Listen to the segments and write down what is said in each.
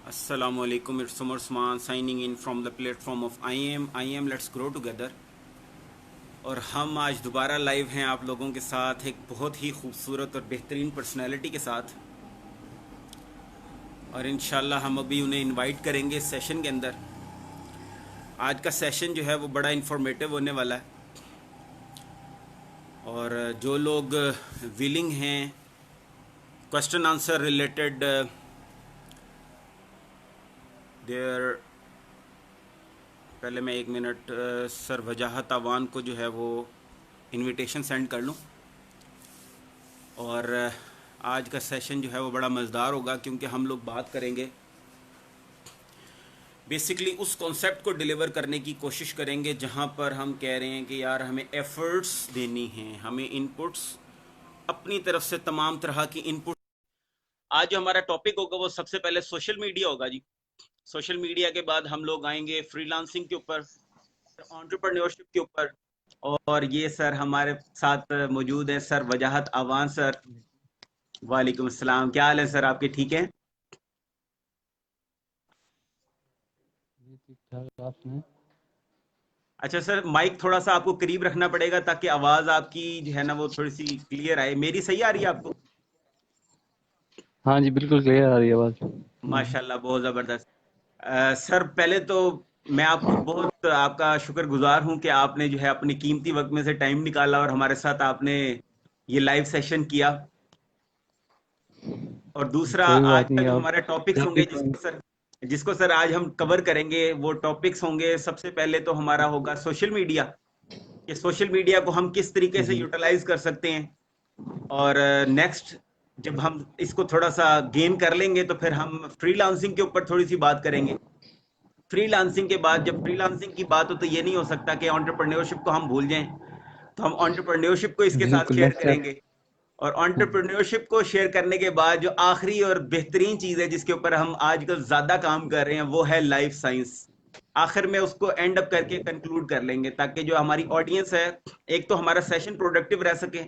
Assalamu alaikum, it's Umar Usman signing in from the platform of I am Let's Grow Together. اور ہم آج دوبارہ live ہیں آپ لوگوں کے ساتھ ایک بہت ہی خوبصورت اور بہترین پرسنالٹی کے ساتھ، اور انشاءاللہ ہم ابھی انہیں انوائٹ کریں گے اس سیشن کے اندر. آج کا سیشن جو ہے وہ بڑا انفارمیٹیو ہونے والا ہے، اور جو لوگ ویلنگ ہیں کوشچن آنسر ریلیٹڈ دیر. پہلے میں 1 منٹ سر وجاہت آوان کو جو ہے وہ انویٹیشن سینڈ کر لوں. اور آج کا سیشن جو ہے وہ بڑا مزیدار ہوگا، کیونکہ ہم لوگ بات کریں گے بیسکلی اس کانسیپٹ کو ڈیلیور کرنے کی کوشش کریں گے جہاں پر ہم کہہ رہے ہیں کہ یار ہمیں ایفرٹس دینی ہیں، ہمیں ان پٹس اپنی طرف سے تمام طرح کی ان پٹ. آج جو ہمارا ٹاپک ہوگا وہ سب سے پہلے سوشل میڈیا ہوگا جی. سوشل میڈیا کے بعد ہم لوگ آئیں گے فری لانسنگ کے اوپر، انٹرپرینیورشپ کے اوپر. اور یہ سر ہمارے ساتھ موجود ہیں سر وجاہت آوان سر. وعلیکم السلام، کیا حال ہے سر آپ کے؟ ٹھیک ہیں؟ جی ٹھیک ٹھاک. آپ سنیں؟ اچھا سر، مائک تھوڑا سا آپ کو قریب رکھنا پڑے گا تاکہ آواز آپ کی جو ہے نا وہ تھوڑی سی کلیئر آئے. میری صحیح آ رہی ہے آپ کو؟ ہاں جی بالکل کلیئر آ رہی ہے آواز. ماشاءاللہ، بہت زبردست. سر پہلے تو میں آپ کو بہت آپ کا شکر گزار ہوں کہ آپ نے جو ہے اپنی قیمتی وقت میں سے ٹائم نکالا اور ہمارے ساتھ آپ نے یہ لائیو سیشن کیا. اور دوسرا، کوئی آج بات کا نہیں. جو آپ ہمارے ٹاپکس جب ہوں بھی گے جس کو سر آج ہم کور کریں گے، وہ ٹاپکس ہوں گے. سب سے پہلے تو ہمارا ہوگا سوشل میڈیا، کہ سوشل میڈیا کو ہم کس طریقے سے جی یوٹیلائز کر سکتے ہیں. اور نیکسٹ جب ہم اس کو تھوڑا سا گین کر لیں گے تو پھر ہم فری لانسنگ کے اوپر تھوڑی سی بات کریں گے. فری لانسنگ کے بعد جب فری لانسنگ کی بات ہو تو یہ نہیں ہو سکتا کہ انٹرپرینیورشپ کو ہم بھول جائیں، تو ہم انٹرپرینیورشپ کو اس کے ساتھ بالکل شیئر نیکسٹ کریں گے. اور انٹرپرینیورشپ کو شیئر کرنے کے بعد جو آخری اور بہترین چیز ہے جس کے اوپر ہم آج کل زیادہ کام کر رہے ہیں وہ ہے لائف سائنس. آخر میں اس کو اینڈ اپ کر کے کنکلوڈ کر لیں گے تاکہ جو ہماری آڈینس ہے، ایک تو ہمارا سیشن پروڈکٹیو رہ سکے،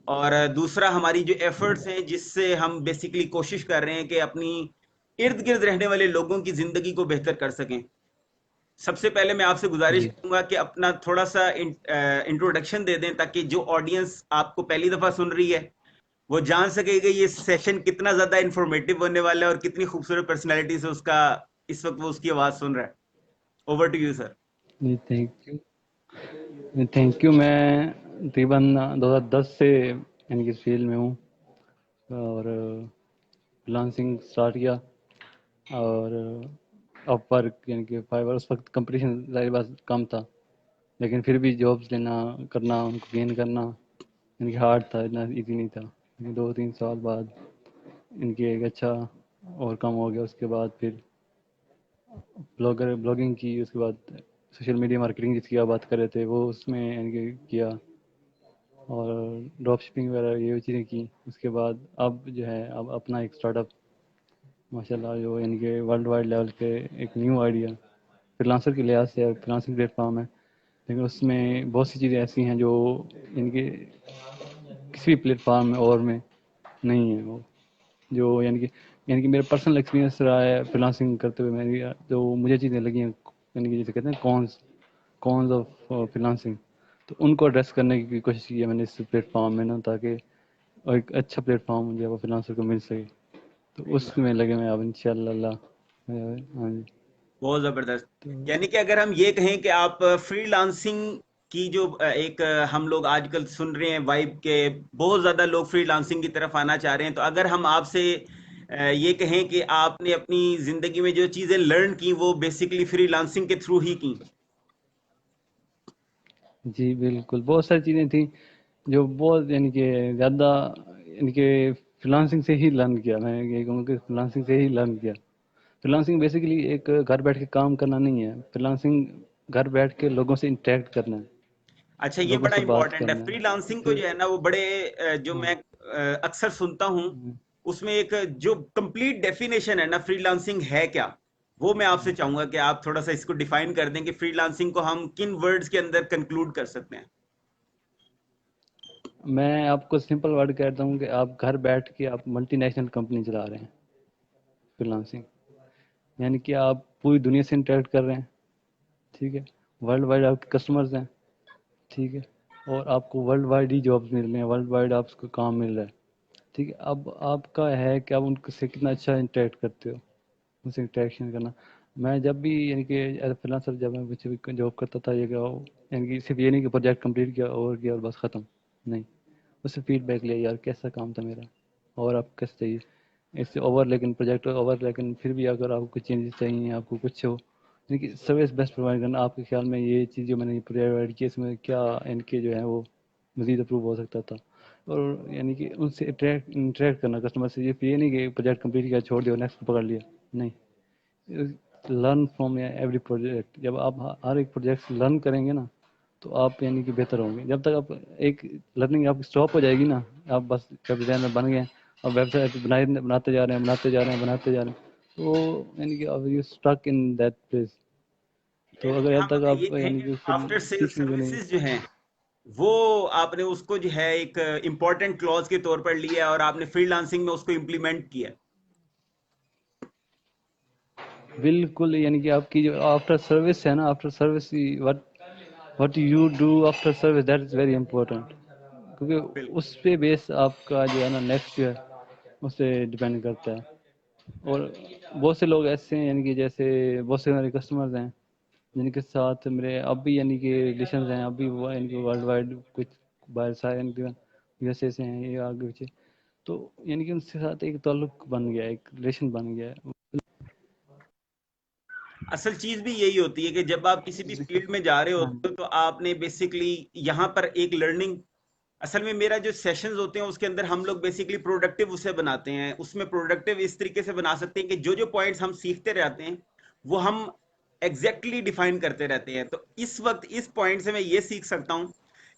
اور دوسرا ہماری جو ایفرٹس ہیں جس سے ہم بیسیکلی کوشش کر رہے ہیں کہ اپنی ارد گرد رہنے والے لوگوں کی زندگی کو بہتر کر سکیں. سب سے پہلے میں آپ سے گزارش جی کروں گا کہ اپنا تھوڑا سا انٹروڈکشن دے دیں تاکہ جو آڈینس آپ کو پہلی دفعہ سن رہی ہے وہ جان سکے کہ یہ سیشن کتنا زیادہ انفارمیٹیو ہونے والا ہے اور کتنی خوبصورت پرسنالٹی سے اس وقت وہ اس کی آواز سن رہا ہے. Over to you sir. جی تھینک یو. Thank you. میں تقریباً 2010 سے یعنی کہ فیلڈ میں ہوں اور فریلانسنگ اسٹارٹ کیا. اور اپ ورک یعنی کہ فائبر، اس وقت کمپٹیشن ظاہر بات کم تھا، لیکن پھر بھی جابس لینا کرنا ان کو گین کرنا ان کی ہارڈ تھا، اتنا ایزی نہیں تھا. 2-3 سال بعد ان کی ایک اچھا اوور کم ہو گیا. اس کے بعد پھر بلاگنگ کی، اس کے بعد سوشل میڈیا مارکیٹنگ جس کی آپ بات کر رہے تھے وہ اس میں یعنی کہ کیا، اور ڈراپ شپنگ وغیرہ یہ چیزیں کی. اس کے بعد اب جو ہے اب اپنا ایک اسٹارٹ اپ ماشاء اللہ جو یعنی کہ ورلڈ وائڈ لیول پہ ایک نیو آئیڈیا فریلانسر کے لحاظ سے فریلانسنگ پلیٹ فارم ہے، لیکن اس میں بہت سی چیزیں ایسی ہیں جو یعنی کہ کسی بھی پلیٹ فارم میں اور میں نہیں ہے. وہ جو یعنی کہ میرا پرسنل ایکسپیرینس رہا ہے فریلانسنگ کرتے ہوئے، میری جو مجھے چیزیں لگی ہیں یعنی کہ جیسے کہتے ہیں کونز آف فریلانسنگ، تو ان کو ایڈریس کرنے کی کوشش کی ہے میں نے اس پلیٹ فارم میں نا، تاکہ ایک اچھا پلیٹ فارم جو ہے وہ فریلانسر کو مل سکے. تو اس میں لگے میں اب انشاءاللہ ہاں جی. بہت زبردست. تو یعنی کہ اگر ہم یہ کہیں کہ آپ فری لانسنگ کی جو ایک ہم لوگ آج کل سن رہے ہیں وائب کے بہت زیادہ لوگ فری لانسنگ کی طرف آنا چاہ رہے ہیں، تو اگر ہم آپ سے یہ کہیں کہ آپ نے اپنی زندگی میں جو چیزیں لرن کی وہ بیسیکلی فری لانسنگ کے تھرو ہی کی. جی بالکل بہت ساری چیزیں تھیں جو بہت یعنی کہ زیادہ یعنی کہ فریلانسنگ سے ہی لرن کیا. میں یہ کہوں کہ فریلانسنگ سے ہی لرن کیا. فریلانسنگ بیسیکلی ایک گھر بیٹھ کے کام کرنا نہیں ہے، فریلانسنگ گھر بیٹھ کے لوگوں سے انٹریکٹ کرنا ہے، اچھا، یہ لوگوں بڑا سے بات امپورٹنٹ ہے. کرنا فری ہے. لانسنگ کو پھر جو ہے نا وہ بڑے جو میں اکثر سنتا ہوں اس میں ایک جو کمپلیٹ ڈیفینیشن ہے نا فری لانسنگ ہے کیا، وہ میں آپ سے چاہوں گا کہ آپ تھوڑا سا اس کو ڈیفائن کر دیں کہ فری لانسنگ کو ہم کن ورڈز کے اندر کنکلوڈ کر سکتے ہیں. میں آپ کو سمپل ورڈ کہتا ہوں کہ آپ گھر بیٹھ کے آپ ملٹی نیشنل کمپنی چلا رہے ہیں. فریلانسنگ یعنی کہ آپ پوری دنیا سے انٹریکٹ کر رہے ہیں، ٹھیک ہے، ورلڈ وائڈ آپ کے کسٹمرز ہیں، ٹھیک ہے، اور آپ کو ورلڈ وائڈ ہی جابس مل رہے ہیں، ورلڈ وائڈ آپ کو کام مل رہا ہے، ٹھیک ہے. اب آپ کا ہے کہ آپ ان سے کتنا اچھا انٹریکٹ کرتے ہو، ان سے انٹریکشن کرنا. میں جب بھی یعنی کہ ایز اے فریلانسر جب میں کچھ بھی جاب کرتا تھا، یہ کہ یعنی کہ صرف یہ نہیں کہ پروجیکٹ کمپلیٹ کیا اور کیا اور بس ختم نہیں، اس سے فیڈ بیک لیا یار کیسا کام تھا میرا اور آپ کیسے چاہیے اس سے اوور، لیکن پروجیکٹ اوور، لیکن پھر بھی اگر آپ کو کچھ چینجز چاہیے، آپ کو کچھ ہو، یعنی کہ سروس بیسٹ پرووائڈ کرنا. آپ کے خیال میں یہ چیز جو میں نے پرووائڈ کی اس میں کیا ان کے جو ہے وہ مزید اپروو ہو سکتا تھا؟ اور یعنی کہ ان سے انٹریکٹ کرنا کسٹمر سے، یہ نہیں کہ پروجیکٹ کمپلیٹ کیا چھوڑ دیا نیکسٹ پکڑ لیا، نہیں. Learn from every project. جب آپ ہر ایک پروجیکٹ لرن کریں گے نا تو آپ یعنی کہ بہتر ہوں گے. جب تک آپ ایک لرننگ آپ کی اسٹاپ ہو جائے گی نا، آپ بس ویب ڈیزائنر بن گئے اور ویب سائٹ بناتے جا رہے ہیں بناتے جا رہے ہیں بناتے جا رہے ہیں، تو یعنی کہ اب you stuck in that place. تو اگر جب یہاں تک پر یہ آپ ہے یعنی کہ کہ اس کو آفٹر سیل سیکھیں گے نہیں. سروسز جو ہیں وہ آپ نے اس کو جو ہے ایک امپورٹنٹ کلوز کے طور پر لیا اور آپ نے فری لانسنگ میں اس کو امپلیمنٹ کیا. بالکل، یعنی کہ آپ کی جو آفٹر سروس ہے نا، after service what you do after service that is very important, کیونکہ بالکل اس پہ بیس آپ کا جو ہے نا نیکسٹ جو ہے اس سے ڈپینڈ کرتا ہے. اور بہت سے لوگ ایسے ہیں یعنی کہ جیسے بہت سے میرے کسٹمرز ہیں جن کے ساتھ میرے اب بھی یعنی کہ ریلیشنز ہیں، اب بھی وہ یعنی کہ ورلڈ وائڈ کچھ باہر سے یو ایس اے سے ہیں یا آگے پیچھے، تو یعنی کہ ان کے ساتھ ایک تعلق بن گیا ہے، ایک ریلیشن بن گیا ہے. اصل چیز بھی یہی ہوتی ہے کہ جب آپ کسی بھی فیلڈ میں جا رہے ہاں ہوتے ہو تو آپ نے بیسیکلی یہاں پر ایک لرننگ، اصل میں میرا جو سیشنز ہوتے ہیں اس کے اندر ہم لوگ بیسیکلی پروڈکٹیو اسے بناتے ہیں. اس میں پروڈکٹیو اس طریقے سے بنا سکتے ہیں کہ جو جو پوائنٹس ہم سیکھتے رہتے ہیں وہ ہم ایگزیکٹلی ڈیفائن کرتے رہتے ہیں. تو اس وقت اس پوائنٹ سے میں یہ سیکھ سکتا ہوں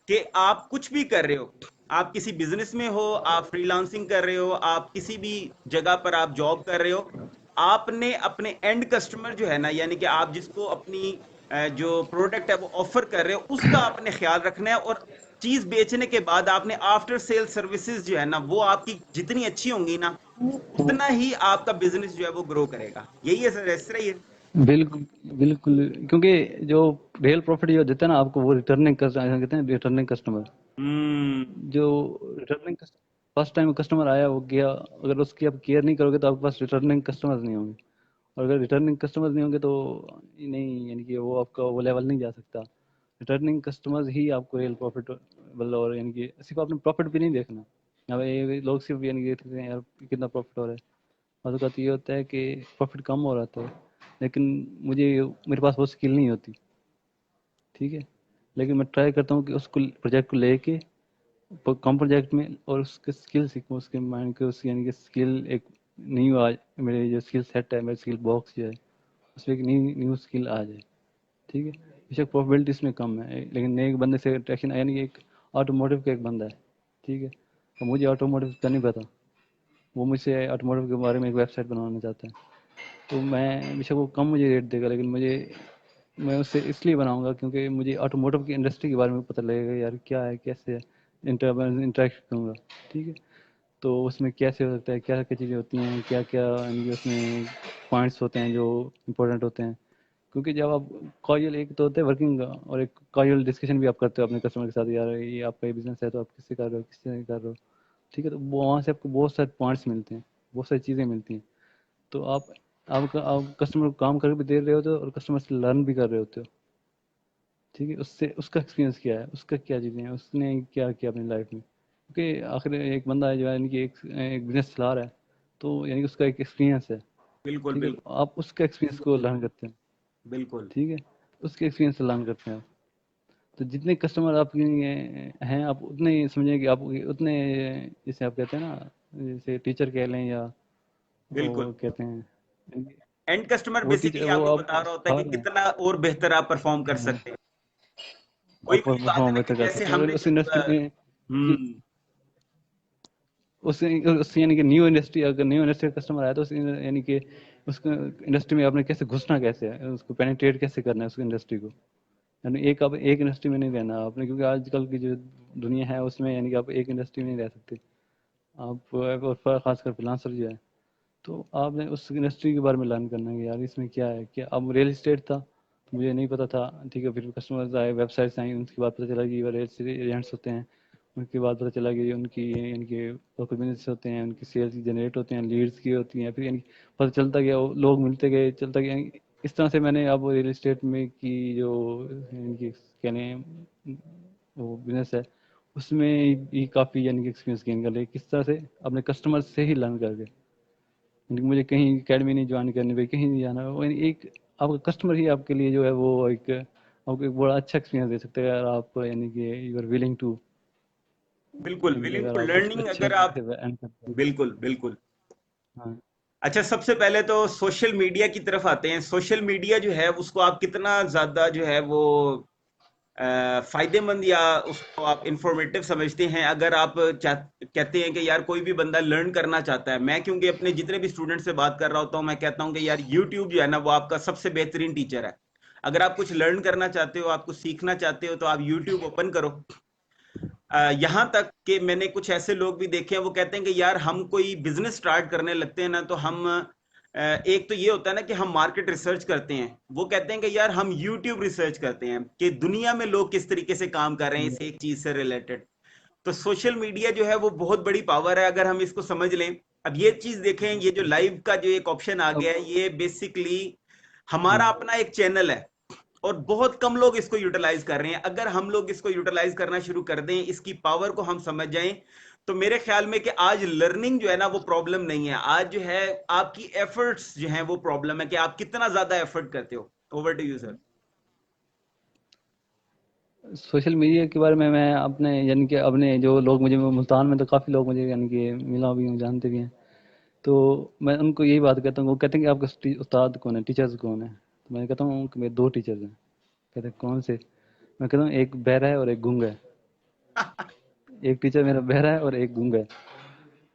کہ آپ کچھ بھی کر رہے ہو، آپ کسی بزنس میں ہو، آپ فری لانسنگ کر رہے ہو، آپ کسی بھی جگہ پر آپ جاب کر رہے ہو، آپ نے اپنے اینڈ کسٹمر جو ہے نا، یعنی کہ آپ جس کو اپنی جو پروڈکٹ ہے وہ آفر کر رہے ہو، اس کا آپ نے خیال رکھنا ہے. اور چیز بیچنے کے بعد آپ نے آفٹر سیل سروسز جو ہے نا وہ آپ کی جتنی اچھی ہوں گی نا اتنا ہی آپ کا بزنس جو ہے وہ گرو کرے گا. یہی ہے سر، اس طرح ہی ہے. بالکل بالکل، کیونکہ جو ریئل پروفٹ جو دیتا ہے نا آپ کو وہ ریٹرننگ کہتے ہیں ریٹرننگ کسٹمر. ہوں جو ریٹرننگ فرسٹ ٹائم کسٹمر آیا وہ گیا، اگر اس کی آپ کیئر نہیں کرو گے تو آپ کے پاس ریٹرننگ کسٹمر نہیں ہوں گے، اور اگر ریٹرننگ کسٹمر نہیں ہوں گے تو نہیں، یعنی کہ وہ آپ کا وہ لیول نہیں جا سکتا. ریٹرننگ کسٹمر ہی آپ کو ریئل پروفٹ، اور یعنی کہ صرف آپ نے پروفٹ بھی نہیں دیکھنا. اب یہ لوگ صرف یعنی کہ دیکھتے ہیں یار کتنا پروفٹ ہو رہا ہے، بعض اوقات یہ ہوتا ہے کہ پروفٹ کم ہو رہا تھا لیکن میرے پاس وہ اسکل نہیں ہوتی، ٹھیک ہے، لیکن میں ٹرائی کرتا ہوں کہ اس کو پروجیکٹ کو لے کے کم پروجیکٹ میں اور اس کے اسکل سیکھوں، اس کے مائنڈ کے اس یعنی کہ اسکل ایک نیو آج میرے جو اسکل سیٹ ہے، میرے اسکل باکس جو ہے اس میں ایک نیو اسکل آ جائے، ٹھیک ہے. بے شک پروبیلٹی اس میں کم ہے لیکن ایک بندے سے اٹریکشن، یعنی کہ ایک آٹوموٹیو کا ایک بندہ ہے، ٹھیک ہے، تو مجھے آٹوموٹیو کا نہیں پتا، وہ مجھ سے آٹوموٹیو کے بارے میں ایک ویب سائٹ بنوانا چاہتا ہے، تو میں بے شک وہ کم مجھے ریٹ دے گا لیکن میں اس سے اس لیے بناؤں گا کیونکہ مجھے آٹوموٹیو کی انڈسٹری کے بارے میں پتہ لگے گا یار کیا ہے کیسے ہے، انٹریکٹ کروں گا، ٹھیک ہے. تو اس میں کیسے ہو سکتا ہے، کیا کیا چیزیں ہوتی ہیں، کیا کیا یعنی کہ اس میں پوائنٹس ہوتے ہیں جو امپورٹنٹ ہوتے ہیں. کیونکہ جب آپ کاجول ایک تو ہوتا ہے ورکنگ کا اور ایک کاجول ڈسکشن بھی آپ کرتے ہو اپنے کسٹمر کے ساتھ، یار یہ آپ کا یہ بزنس ہے تو آپ کس سے کر رہے ہو کس سے نہیں کر رہے ہو، ٹھیک ہے. تو وہاں سے آپ کو بہت سارے پوائنٹس ملتے ہیں، بہت ساری چیزیں ملتی ہیں. تو آپ کسٹمر کو کام کر بھی دے رہے ہوتے ہو اور کسٹمر سے لرن بھی کر رہے ہوتے ہو، ٹھیک ہے. اس سے اس کا ایکسپیرینس کیا ہے، اس کا کیا چیزیں ہیں، اس نے کیا کیا اپنی لائف میں، کیونکہ آخر ایک بندہ ہے جو ہے یعنی کہ ایک بزنس چلا رہا ہے تو یعنی کہ اس کا ایک ایکسپیرینس ہے، بالکل ٹھیک ہے. بالکل تو آپ اس کا ایکسپیرینس کو لرن کرتے ہیں، بالکل. ٹھیک ہے، اس کے ایکسپیرینس سے لرن کرتے ہیں آپ. تو جتنے کسٹمر آپ کے ہیں آپ اتنے ہی سمجھیں کہ آپ اتنے، جیسے آپ کہتے ہیں نا جیسے ٹیچر کہہ لیں یا بالکل وہ کہتے ہیں اینڈ کسٹمر وہ ٹیچر بیسیکلی آپ کو کو بتا رہا ہوتا ہے سکھا کہ رہے کتنا اور بہتر آپ پرفارم کر ہیں، سکتے ہیں. وہی آپ وہی بات ہے پرفارم نا کہ بہتر کر جیسے سکتے ہیں ہم اور نے اس جب انڈسٹری میں ہوں اس یعنی کہ نیو انڈسٹری، اگر نیو انڈسٹری کا کسٹمر آیا تو یعنی کہ اس کو انڈسٹری میں آپ نے کیسے گھسنا، کیسے ہے اس کو پینیٹریٹ کیسے کرنا ہے اس انڈسٹری کو، یعنی آپ ایک انڈسٹری میں نہیں رہنا آپ نے، کیونکہ آج کل کی جو دنیا ہے اس میں یعنی کہ آپ ایک انڈسٹری میں نہیں رہ سکتے آپ. اور خاص کر فریلانسر جو ہے تو آپ نے اس انڈسٹری کے بارے میں لرن کرنا ہے کہ یار اس میں کیا ہے. کیا اب ریئل اسٹیٹ تھا تو مجھے نہیں پتا تھا, ٹھیک ہے. پھر کسٹمرز آئے, ویب سائٹس آئیں, ان کے بعد پتہ چلا کہ یہ ریئل اسٹیٹ ایجنٹس ہوتے ہیں. ان کے بعد پتہ چلا کہ ان کی ان کے لوکل بزنس ہوتے ہیں, ان کی سیلس جنریٹ ہوتے ہیں, لیڈس کی ہوتی ہیں. پھر یعنی پتہ چلتا گیا, وہ لوگ ملتے گئے, چلتا گیا. اس طرح سے میں نے اب ریئل اسٹیٹ میں کی جو ان کی کہنے وہ بزنس ہے اس میں یہ کافی یعنی کہ ایکسپیرینس گین کر لیا. کس طرح سے اپنے کسٹمر سے ہی لرن کر کے, مجھے کہیں اکیڈمی نہیں جوائن کرنی پڑی, کہیں نہیں جانا. وہ ایک آپ کا کسٹمر ہی آپ کے لیے جو ہے وہ ایک آپ کو ایک بڑا اچھا ایکسپیرینس دے سکتا ہے اگر آپ یعنی کہ یو آر ولنگ ٹو, بالکل یعنی کہ ولنگ اگر ٹو آپ کچھ لرننگ اچھے اگر آپ. طریقے سے earn کرتے ہیں. بالکل بالکل. ہاں اچھا سب سے پہلے تو سوشل میڈیا کی طرف آتے ہیں. سوشل میڈیا جو ہے اس کو آپ کتنا زیادہ جو ہے وہ فائدے مند یا اس کو آپ انفارمیٹیو سمجھتے ہیں؟ اگر آپ کہتے ہیں کہ یار کوئی بھی بندہ لرن کرنا چاہتا ہے, میں کیونکہ اپنے جتنے بھی اسٹوڈنٹ سے بات کر رہا ہوتا ہوں میں کہتا ہوں کہ یار یوٹیوب جو ہے نا وہ آپ کا سب سے بہترین ٹیچر ہے. اگر آپ کچھ لرن کرنا چاہتے ہو, آپ کچھ سیکھنا چاہتے ہو, تو آپ یوٹیوب اوپن کرو. یہاں تک کہ میں نے کچھ ایسے لوگ بھی دیکھے ہیں وہ کہتے ہیں کہ یار ہم کوئی بزنس سٹارٹ کرنے لگتے ہیں نا تو ہم ایک تو یہ ہوتا ہے نا کہ ہم مارکیٹ ریسرچ کرتے ہیں. وہ کہتے ہیں کہ یار ہم یوٹیوب ریسرچ کرتے ہیں کہ دنیا میں لوگ کس طریقے سے کام کر رہے ہیں اس ایک چیز سے ریلیٹڈ. تو سوشل میڈیا جو ہے وہ بہت بڑی پاور ہے اگر ہم اس کو سمجھ لیں. اب یہ چیز دیکھیں, یہ جو لائیو کا جو ایک آپشن آ اب گیا ہے یہ بیسکلی ہمارا اپنا ایک چینل ہے اور بہت کم لوگ اس کو یوٹیلائز کر رہے ہیں. اگر ہم لوگ اس کو یوٹیلائز کرنا شروع کر دیں, اس کی پاور کو ہم سمجھ جائیں, تو میرے خیال میں کہ آج لرننگ جو ہے نا وہ پرابلم نہیں ہے. آج جو ہے آپ کی ایفرٹس جو ہیں وہ پرابلم ہے کہ آپ کتنا زیادہ ایفرٹ کرتے ہو. Over to you sir. Social media کے بارے میں اپنے یعنی کہ اپنے جو لوگ مجھے ملتان میں تو کافی لوگ مجھے یعنی کہ ملا بھی ہوں, جانتے بھی ہیں. تو میں ان کو یہی بات کہتا ہوں, وہ کہتے ہیں کہ آپ کا استاد کون ہے, ٹیچرز کون ہے. تو میں کہتا ہوں کہ میرے 2 ٹیچرز ہیں. کہتے ہیں کون سے. میں کہتا ہوں ایک بہرا ہے اور ایک گونگا ہے. ایک ٹیچر میرا بہرا ہے اور ایک گونگا ہے.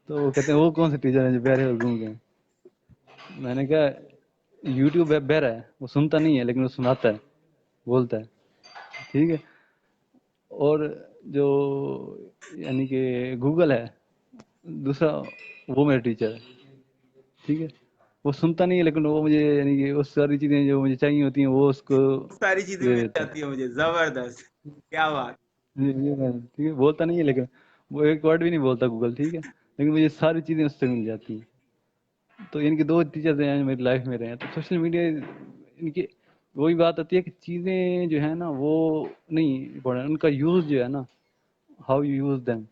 تو وہ کہتے ہیں وہ کون سے ٹیچر ہیں جو بہرے اور گونگے ہیں. میں نے کہا یوٹیوب بہرا ہے, وہ سنتا نہیں ہے لیکن وہ سناتا ہے, بولتا ہے, ٹھیک ہے. اور جو یعنی کہ گوگل ہے دوسرا, وہ میرا ٹیچر ہے, ٹھیک ہے. وہ سنتا نہیں ہے لیکن وہ مجھے یعنی کہ وہ ساری چیزیں جو مجھے چاہیے ہوتی ہیں وہ اس کو ساری چیزیں دے مل دیتا جاتی ہیں مجھے. زبردست, کیا بات. ہے. ٹھیک ہے, بولتا نہیں ہے لیکن وہ ایک ورڈ بھی نہیں بولتا گوگل, ٹھیک ہے, لیکن مجھے ساری چیزیں اس سے مل جاتی ہیں. تو ان کے 2 ٹیچرز ہیں میری لائف میں رہے ہیں. تو سوشل میڈیا ان کی وہی بات آتی ہے کہ چیزیں جو ہے نا وہ نہیں امپورٹنٹ, ان کا یوز جو ہے نا, ہاؤ یو یوز دیم,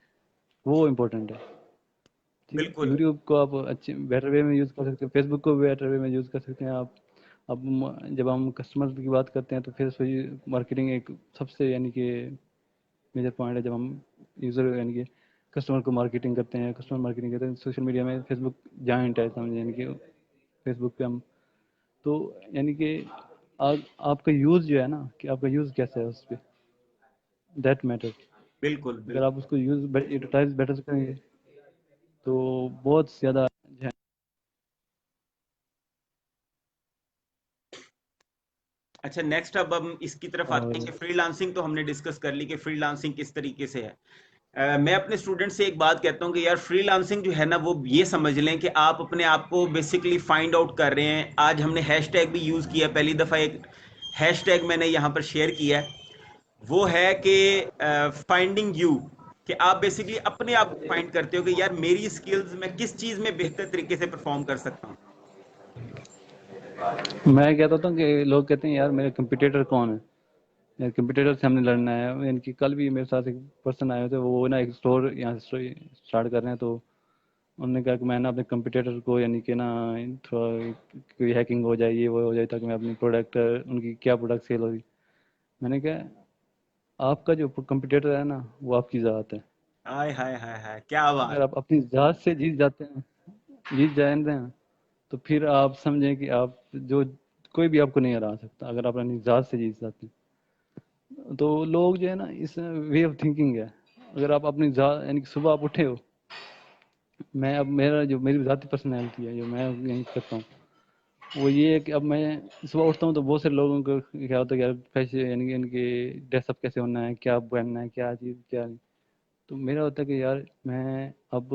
وہ امپورٹنٹ ہے. ٹھیک ہے, بالکل یوٹیوب کو آپ اچھے بیٹر وے میں یوز کر سکتے ہیں, فیس بک کو بیٹر وے میں یوز کر سکتے ہیں آپ. اب جب ہم کسٹمر کی بات کرتے ہیں تو پھر مارکیٹنگ ایک سب سے یعنی کہ میجر پوائنٹ ہے. جب ہم یوزر یعنی کہ کسٹمر کو مارکیٹنگ کرتے ہیں, کسٹمر مارکیٹنگ کرتے ہیں سوشل میڈیا میں, فیس بک جوائنٹ ہے سمجھ, یعنی کہ فیس بک پہ ہم تو یعنی کہ آپ کا یوز جو ہے نا کہ آپ کا یوز کیسا ہے اس پہ, دیٹ میٹر. بالکل اگر بالکل. آپ اس کو یوٹیلائز بیٹر کریں گے تو بہت زیادہ جو ہے. اچھا نیکسٹ اب ہم اس کی طرف آتے اور ہیں کہ فری لانسنگ تو ہم نے ڈسکس کر لی کہ فری لانسنگ کس طریقے سے ہے. میں اپنے اسٹوڈنٹ سے ایک بات کہتا ہوں کہ یار فری لانسنگ جو ہے نا وہ یہ سمجھ لیں کہ آپ اپنے آپ کو بیسکلی فائنڈ آؤٹ کر رہے ہیں. آج ہم نے ہیش ٹیگ بھی یوز کیا, پہلی دفعہ ایک ہیش ٹیگ میں نے یہاں پر شیئر کیا ہے, وہ ہے کہ فائنڈنگ یو, کہ آپ بیسکلی اپنے آپ کو فائنڈ کرتے ہو کہ یار میری اسکلز میں کس چیز میں بہتر طریقے سے پرفارم کر سکتا ہوں. میں کہتا ہوں کہ لوگ کہتے ہیں یار میرے کمپٹیٹر کون ہے, یار کمپٹیٹر سے ہم نے لڑنا ہے. ان کی کل بھی میرے ساتھ ایک پرسن آئے تھے, وہ نا ایک اسٹور یہاں سے اسٹارٹ کر رہے ہیں. تو انہوں نے کہا کہ میں نا اپنے کمپٹیٹر کو یعنی کہ نا تھوڑا کوئی ہیکنگ ہو جائے, یہ وہ ہو جائے, تاکہ میں اپنی پروڈکٹ ان کی کیا پروڈکٹ سیل ہوگی. میں نے کہا آپ کا جو کمپٹیٹر ہے نا وہ آپ کی ذات ہے. ہائے ہائے ہائے ہائے, کیا بات. اگر آپ اپنی ذات سے جیت جاتے ہیں, جیت جائیں ہیں, تو پھر آپ سمجھیں کہ آپ جو کوئی بھی آپ کو نہیں ہرا سکتا اگر آپ اپنی ذات سے جیت جاتے ہیں. تو لوگ جو ہے نا اس وے آف تھنکنگ ہے. اگر آپ اپنی ذات یعنی کہ صبح آپ اٹھے ہو, میں اب میرا جو میری ذاتی پرسنالٹی ہے جو میں یہی کرتا ہوں وہ یہ ہے کہ اب میں صبح اٹھتا ہوں تو بہت سے لوگوں کو کیا ہوتا ہے کہ فیشن یعنی کہ ان کے ڈریس اپ کیسے ہونا ہے, کیا پہننا ہے, کیا چیز کیا نہیں. تو میرا ہوتا ہے کہ یار میں اب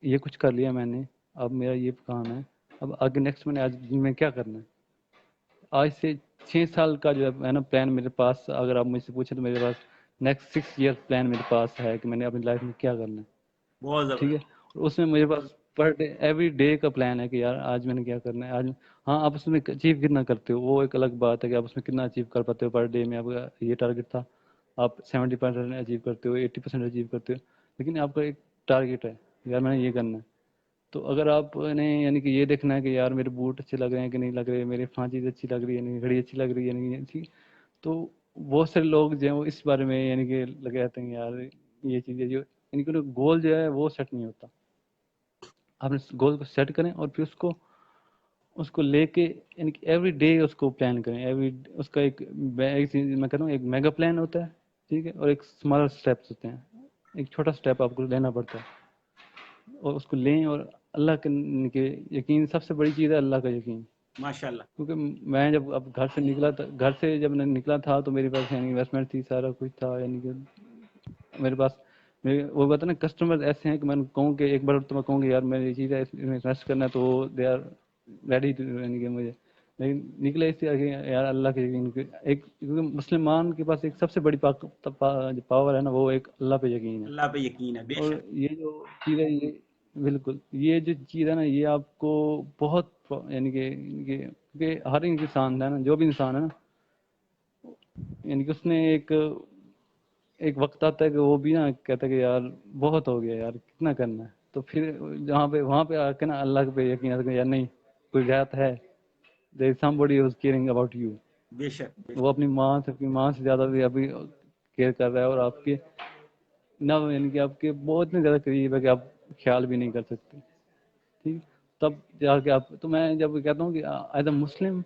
یہ کچھ کر لیا میں نے, اب میرا یہ کام ہے، اب آگے نیکسٹ میں نے آج دن میں کیا کرنا ہے. آج سے 6 سال کا جو ہے نا پلان میرے پاس، اگر آپ مجھ سے پوچھیں تو میرے پاس نیکسٹ 6 ایئر پلان میرے پاس ہے کہ میں نے اپنی لائف میں کیا کرنا ہے. بہت ٹھیک ہے، زبردست. اور اس میں میرے پاس پر ڈے ایوری ڈے کا پلان ہے کہ یار آج میں نے کیا کرنا ہے آج. ہاں آپ اس میں اچیو کتنا کرتے ہو وہ ایک الگ بات ہے کہ آپ اس میں کتنا اچیو کر پاتے ہو. پر ڈے میں آپ کا یہ ٹارگیٹ تھا، آپ 70% اچیو کرتے ہو، 80% اچیو کرتے ہو، لیکن آپ کا ایک ٹارگیٹ ہے یار میں نے یہ کرنا ہے. تو اگر آپ نے یعنی کہ یہ دیکھنا ہے کہ یار میرے بوٹ اچھے لگ رہے ہیں کہ نہیں لگ رہے، میرے فلاں چیز اچھی لگ رہی ہے نہیں، گھڑی اچھی لگ رہی ہے نہیں اچھی، تو بہت سارے لوگ جو ہیں وہ اس بارے میں یعنی کہ لگے رہتے ہیں یار یہ چیزیں جو یعنی کہ گول جو ہے وہ سیٹ نہیں ہوتا. آپ نے گول کو سیٹ کریں اور پھر اس کو لے کے یعنی کہ ایوری ڈے اس کو پلان کریں. اس کا ایک میں کہتا ہوں ایک میگا پلان ہوتا ہے، ٹھیک ہے، اور ایک اسمالر اسٹیپس ہوتے ہیں. ایک چھوٹا اسٹیپ آپ کو لینا پڑتا ہے اور اس کو لیں. اور اللہ کے یقین سب سے بڑی چیز ہے، اللہ کا یقین. ماشاء اللہ. کیونکہ میں جب اب گھر سے نکلا تھا، گھر سے جب میں نکلا تھا تو میرے پاس یعنی انویسٹمنٹ تھی، سارا کچھ تھا، یعنی کہ میرے پاس وہ بتا نا کسٹمر ایسے ہیں کہ میں کہوں کہ ایک بار تو میں کہوں کہ یار میں یہ چیز ہے اس میں انویسٹ کرنا ہے تو دے آر ریڈی ٹو، یعنی کہ مجھے لیکن نکلے اس سے یار اللہ کے یقین. ایک کیونکہ مسلمان کے پاس ایک سب سے بڑی پاور ہے نا وہ ایک اللہ پہ یقین ہے. اللہ پہ یقین ہے. بے اور شک. یہ جو چیز ہے یہ بالکل یہ جو چیز ہے نا یہ آپ کو بہت یعنی کہ ہر انسان ہے نا، جو بھی انسان ہے نا، یعنی کہ اس نے ایک وقت آتا ہے کہ وہ بھی نا کہتا ہے کہ یار بہت ہو گیا یار کتنا کرنا ہے. تو پھر وہاں پہ آ کے نا اللہ پہ یقین آتا ہے کہ یار نہیں، کوئی ذات ہے، there is somebody who is caring about you. بے شک. بے وہ شک. اپنی ماں سے زیادہ بھی ابھی کیئر کر رہا ہے اور آپ کے نہ یعنی کہ آپ کے بہت اتنے زیادہ قریب ہے کہ آپ خیال بھی نہیں کر سکتے. ٹھیک، تب جا کے آپ تو میں جب کہتا ہوں کہ ایز اے مسلم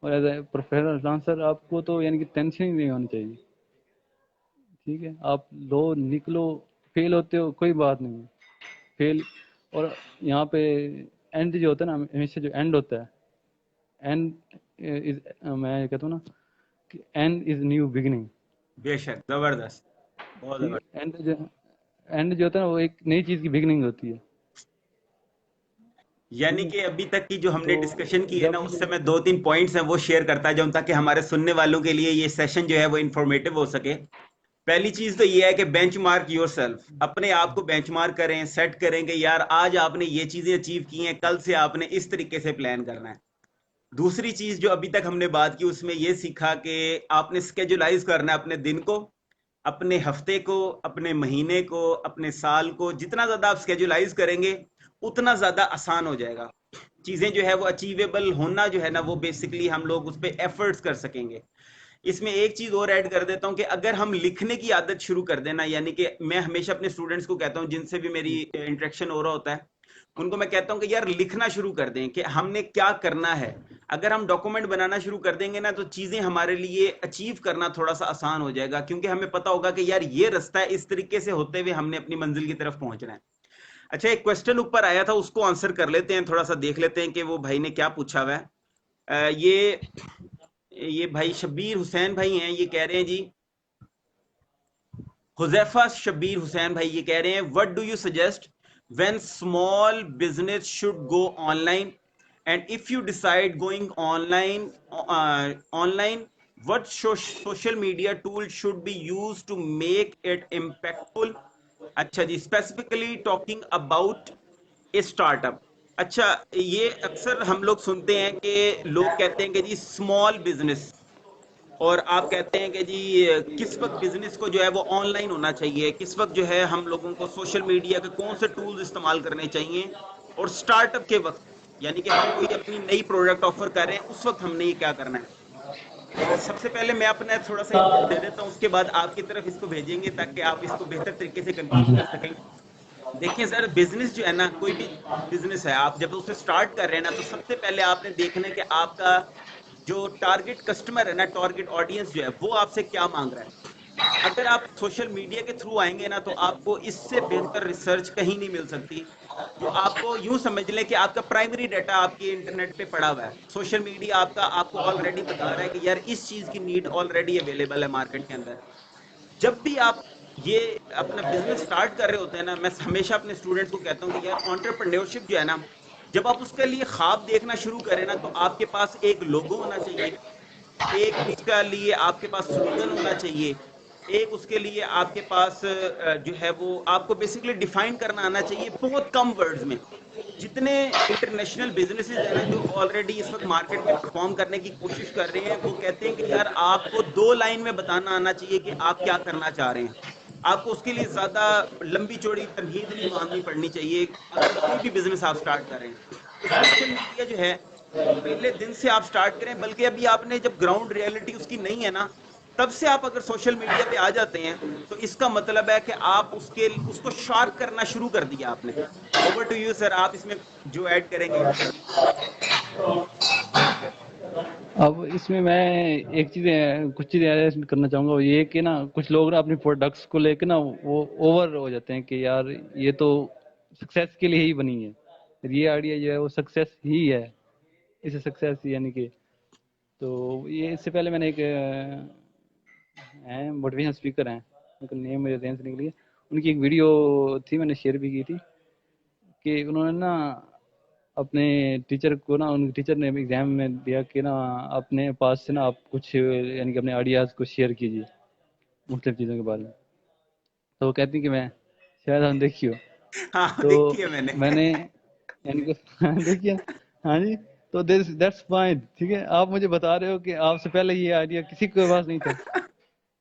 اور ایز اے پروفیشنل ڈانسر آپ کو تو یعنی کہ ٹینشن ہی نہیں ہونی چاہیے. ٹھیک ہے، آپ لو نکلو، فیل ہوتے ہو کوئی بات نہیں، فیل. اور یہاں پہ اینڈ جو ہوتا ہے نا، ہمیشہ جو اینڈ ہوتا ہے، اینڈ میں کہتا ہوں نا کہ اینڈ از نیو بگننگ. بے شک. زبردست. بہت ٹھیک زبردست. ہے، اینڈ جو ہوتا ہے نا وہ ایک نئی چیز کی بگننگ ہوتی ہے. ٹھیک یعنی ہے، کہ ابھی تک کی جو ہم نے تو ڈسکشن کی ہے نا جب اس سے میں 2-3 پوائنٹس ہیں وہ شیئر کرتا جاؤں تاکہ ہمارے سننے والوں کے لیے یہ سیشن جو ہے وہ انفارمیٹیو ہو سکے. پہلی چیز تو یہ ہے کہ بینچ مارک یور سیلف. اپنے آپ کو بینچ مارک کریں، سیٹ کریں کہ یار آج آپ نے یہ چیزیں اچیو کی ہیں، کل سے آپ نے اس طریقے سے پلان کرنا ہے. دوسری چیز جو ابھی تک ہم نے بات کی اس میں یہ سیکھا کہ آپ نے اسکیجولائز کرنا ہے اپنے دن کو، اپنے ہفتے کو، اپنے مہینے کو، اپنے سال کو. جتنا زیادہ آپ اسکیجولائز کریں گے اتنا زیادہ آسان ہو جائے گا. چیزیں جو ہے وہ اچیویبل ہونا جو ہے نا وہ بیسکلی ہم لوگ اس پہ ایفرٹس کر سکیں گے. اس میں ایک چیز اور ایڈ کر دیتا ہوں کہ اگر ہم لکھنے کی عادت شروع کر دینا، یعنی کہ میں ہمیشہ اپنے اسٹوڈنٹس کو کہتا ہوں جن سے بھی میری انٹریکشن ہو رہا ہوتا ہے ان کو میں کہتا ہوں کہ یار لکھنا شروع کر دیں کہ ہم نے کیا کرنا ہے. اگر ہم ڈاکومنٹ بنانا شروع کر دیں گے نا تو چیزیں ہمارے لیے اچیو کرنا تھوڑا سا آسان ہو جائے گا، کیونکہ ہمیں پتا ہوگا کہ یار یہ رستہ ہے، اس طریقے سے ہوتے ہوئے ہم نے اپنی منزل کی طرف پہنچنا ہے. اچھا، ایک کوسچن اوپر آیا تھا اس کو آنسر کر لیتے ہیں، تھوڑا سا دیکھ لیتے ہیں کہ وہ بھائی نے کیا پوچھا ہوا ہے. یہ بھائی شبیر حسین بھائی ہیں، یہ کہہ رہے ہیں جی حذیفہ شبیر حسین بھائی یہ کہہ رہے ہیں what do you suggest when small business should go online, and if you decide going online, what social media tool should be used to make it impactful. اچھا جی، specifically talking about a startup. اچھا، یہ اکثر ہم لوگ سنتے ہیں کہ لوگ کہتے ہیں کہ جی اسمال بزنس، اور آپ کہتے ہیں کہ جی کس وقت بزنس کو جو ہے وہ آن لائن ہونا چاہیے، کس وقت جو ہے ہم لوگوں کو سوشل میڈیا کے کون سے ٹولز استعمال کرنے چاہیے، اور سٹارٹ اپ کے وقت یعنی کہ ہم کوئی اپنی نئی پروڈکٹ آفر کر رہے ہیں اس وقت ہم نے یہ کیا کرنا ہے. سب سے پہلے میں اپنا تھوڑا سا ان پٹ دے دیتا ہوں، اس کے بعد آپ کی طرف اس کو بھیجیں گے تاکہ آپ اس کو بہتر طریقے سے کنکلوڈ کر سکیں. دیکھیں سر، بزنس جو ہے نا، کوئی بھی بزنس ہے، آپ جب اسے سٹارٹ کر رہے ہیں نا تو سب سے پہلے آپ نے دیکھنا ہے کہ آپ کا جو ٹارگٹ کسٹمر ہے نا، ٹارگٹ آڈینس جو ہے وہ آپ سے کیا مانگ رہا ہے. اگر آپ سوشل میڈیا کے تھرو آئیں گے نا تو آپ کو اس سے بہتر ریسرچ کہیں نہیں مل سکتی. جو آپ کو یوں سمجھ لیں کہ آپ کا پرائمری ڈیٹا آپ کے انٹرنیٹ پہ پڑا ہوا ہے. سوشل میڈیا آپ کو آلریڈی بتا رہا ہے کہ یار اس چیز کی نیڈ آلریڈی اویلیبل ہے مارکیٹ کے اندر. جب بھی آپ یہ اپنا بزنس سٹارٹ کر رہے ہوتے ہیں نا، میں ہمیشہ اپنے اسٹوڈنٹس کو کہتا ہوں کہ یار انٹرپرینیورشپ جو ہے نا جب آپ اس کے لیے خواب دیکھنا شروع کریں نا تو آپ کے پاس ایک لوگو ہونا چاہیے، ایک اس کا لیے آپ کے پاس سلوگن ہونا چاہیے، ایک اس کے لیے آپ کے پاس جو ہے وہ آپ کو بیسیکلی ڈیفائن کرنا آنا چاہیے بہت کم ورڈز میں. جتنے انٹرنیشنل بزنسز ہیں نا جو آلریڈی اس وقت مارکیٹ میں پرفارم کرنے کی کوشش کر رہے ہیں، وہ کہتے ہیں کہ یار آپ کو 2 لائن میں بتانا آنا چاہیے کہ آپ کیا کرنا چاہ رہے ہیں. آپ کو اس کے لیے زیادہ لمبی چوڑی تمہید نہیں باندھنی پڑنی چاہیے اگر کوئی بھی بزنس آپ سٹارٹ کر رہے ہیں. تو سوشل میڈیا جو ہے پہلے دن سے آپ سٹارٹ کریں، بلکہ ابھی آپ نے جب گراؤنڈ ریئلٹی اس کی نہیں ہے نا تب سے آپ اگر سوشل میڈیا پہ آ جاتے ہیں تو اس کا مطلب ہے کہ آپ اس کو شارپ کرنا شروع کر دیا آپ نے. اوور ٹو یو سر، آپ اس میں جو ایڈ کریں گے انشاءاللہ. اب اس میں ایک چیز کچھ چیزیں ایڈ کرنا چاہوں گا، وہ یہ کہ نا کچھ لوگ نا اپنی پروڈکٹس کو لے کے نا وہ اوور ہو جاتے ہیں کہ یار یہ تو سکسیس کے لیے ہی بنی ہے، یہ آئیڈیا جو ہے وہ سکسیس ہی ہے، اسے سکسیس یعنی کہ. تو یہ اس سے پہلے میں نے ایک موٹیویشن اسپیکر ہیں، ان کا نیم میرے ذہن سے نکل گیا، ان کی ایک ویڈیو تھی میں نے شیئر بھی کی تھی کہ انہوں نے نا اپنے ٹیچر کو نا، ان ٹیچر نے ایگزام میں دیا کہ نا اپنے پاس سے نا آپ کچھ یعنی کہ اپنے آئیڈیاز کو شیئر کیجیے مختلف چیزوں کے بارے میں. تو وہ کہتی ہیں کہ میں شاید ہم دیکھیے. ہاں تو دیکھی ہے میں نے یعنی کہ دیکھیے ہاں جی، تو دیٹس فائن، ٹھیک ہے. آپ مجھے بتا رہے ہو کہ آپ سے پہلے یہ آئیڈیا کسی کے پاس نہیں تھا،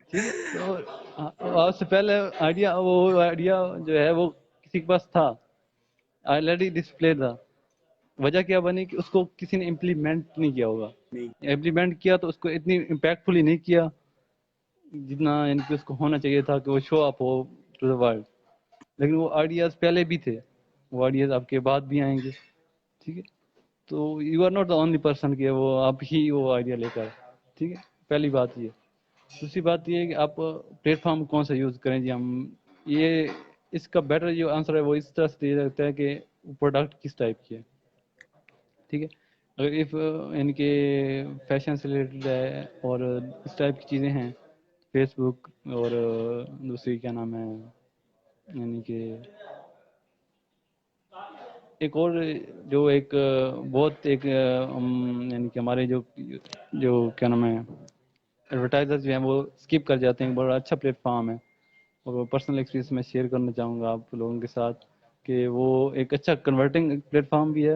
ٹھیک ہے. تو آپ سے پہلے وہ آئیڈیا جو ہے وہ کسی کے پاس تھا، آلریڈی ڈسپلے تھا. وجہ کیا بنی کہ اس کو کسی نے امپلیمنٹ نہیں کیا ہوگا. نہیں. امپلیمنٹ کیا تو اس کو اتنی امپیکٹ فلی نہیں کیا جتنا یعنی کہ اس کو ہونا چاہیے تھا کہ وہ شو اپ ہو ٹو دا ورلڈ. لیکن وہ آئیڈیاز پہلے بھی تھے، وہ آئیڈیاز آپ کے بعد بھی آئیں گے، ٹھیک ہے. تو you are not the only person کہ وہ آپ ہی وہ آئیڈیا لے کر، ٹھیک ہے. پہلی بات یہ. دوسری بات یہ ہے کہ آپ پلیٹ فارم کون سا یوز کریں. جی ہم یہ اس کا بیٹر جو آنسر ہے وہ اس طرح سے دیا جاتا ہے کہ پروڈکٹ کس ٹائپ کی ہے، ٹھیک ہے. اگر اف یعنی کہ فیشن سے ریلیٹڈ ہے اور اس ٹائپ کی چیزیں ہیں، فیس بک اور دوسری کیا نام ہے یعنی کہ ایک اور جو ایک بہت ایک یعنی کہ ہمارے جو کیا نام ہے ایڈورٹائزر جو ہیں وہ اسکپ کر جاتے ہیں، بڑا اچھا پلیٹ فارم ہے. اور وہ پرسنل ایکسپیرینس میں شیئر کرنا چاہوں گا آپ لوگوں کے ساتھ کہ وہ ایک اچھا کنورٹنگ پلیٹ فارم بھی ہے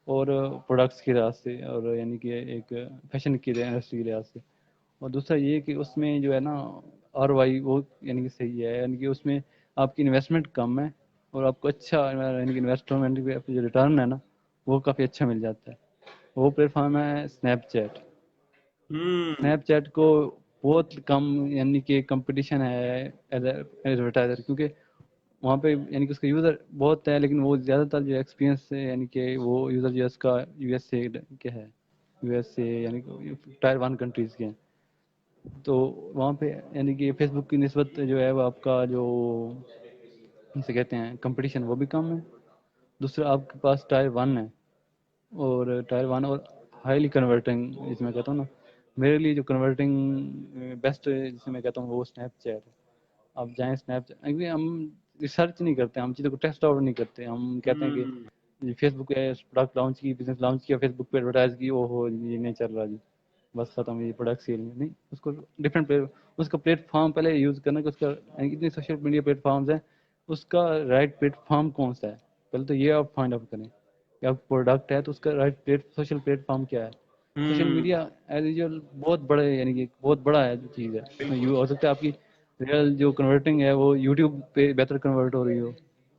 اور پروڈکٹس کی لحاظ سے، اور یعنی کہ ایک فیشن کی انڈسٹری کے لحاظ سے. اور دوسرا یہ کہ اس میں جو ہے نا آر وائی وہ یعنی کہ صحیح ہے، یعنی کہ اس میں آپ کی انویسٹمنٹ کم ہے اور آپ کو اچھا یعنی کہ انویسٹمنٹ پہ جو ریٹرن ہے نا وہ کافی اچھا مل جاتا ہے. وہ پلیٹ فارم ہے اسنیپ چیٹ. اسنیپ چیٹ کو بہت کم یعنی کہ کمپٹیشن ہے ایز اے ایڈورٹائزر، کیونکہ وہاں پہ یعنی کہ اس کا یوزر بہت ہے، لیکن وہ زیادہ تر جو ایکسپیرینس ہے یعنی کہ وہ یوزر جو اس کا یو ایس اے کے ہے، یو ایس اے یعنی کہ ٹائر 1 کنٹریز کے ہیں. تو وہاں پہ یعنی کہ فیس بک کی نسبت جو ہے وہ آپ کا جو سے کہتے ہیں کمپٹیشن وہ بھی کم ہے. دوسرا آپ کے پاس ٹائر 1 ہے، اور ٹائر 1 اور ہائیلی کنورٹنگ جس میں کہتا ہوں نا، میرے لیے جو کنورٹنگ بیسٹ جسے میں کہتا ہوں وہ اسنیپ چیٹ ہے. آپ جائیں اسنیپ چیٹ، کیونکہ ہم ریسرچ نہیں کرتے، ہم چیزوں کو ٹیسٹ آؤٹ نہیں کرتے. ہم کہتے ہیں کہ فیس بک ہے پروڈکٹ لانچ کی، بزنس لانچ کیا، فیس بک پہ ایڈورٹائز کی، او ہو یہ نہیں چل رہا جی بس ختم، یہ پروڈکٹ سیل نہیں. اس کو ڈفرینٹ اس کا پلیٹ فارم پہلے یوز کرنا کہ اس کا اتنے سوشل میڈیا پلیٹ فارمز ہیں، اس کا رائٹ پلیٹ فارم کون سا ہے. پہلے تو یہ آپ فائنڈ آؤٹ کریں کہ آپ پروڈکٹ ہے تو اس کا رائٹ سوشل پلیٹ فارم کیا ہے. سوشل میڈیا ایز یوزول بہت بڑے یعنی کہ بہت بڑا ہے چیز ہے. اس میں ہو سکتا ہے آپ کی ریئل جو کنورٹنگ ہے وہ یوٹیوب پہ بہتر کنورٹ ہو رہی ہو،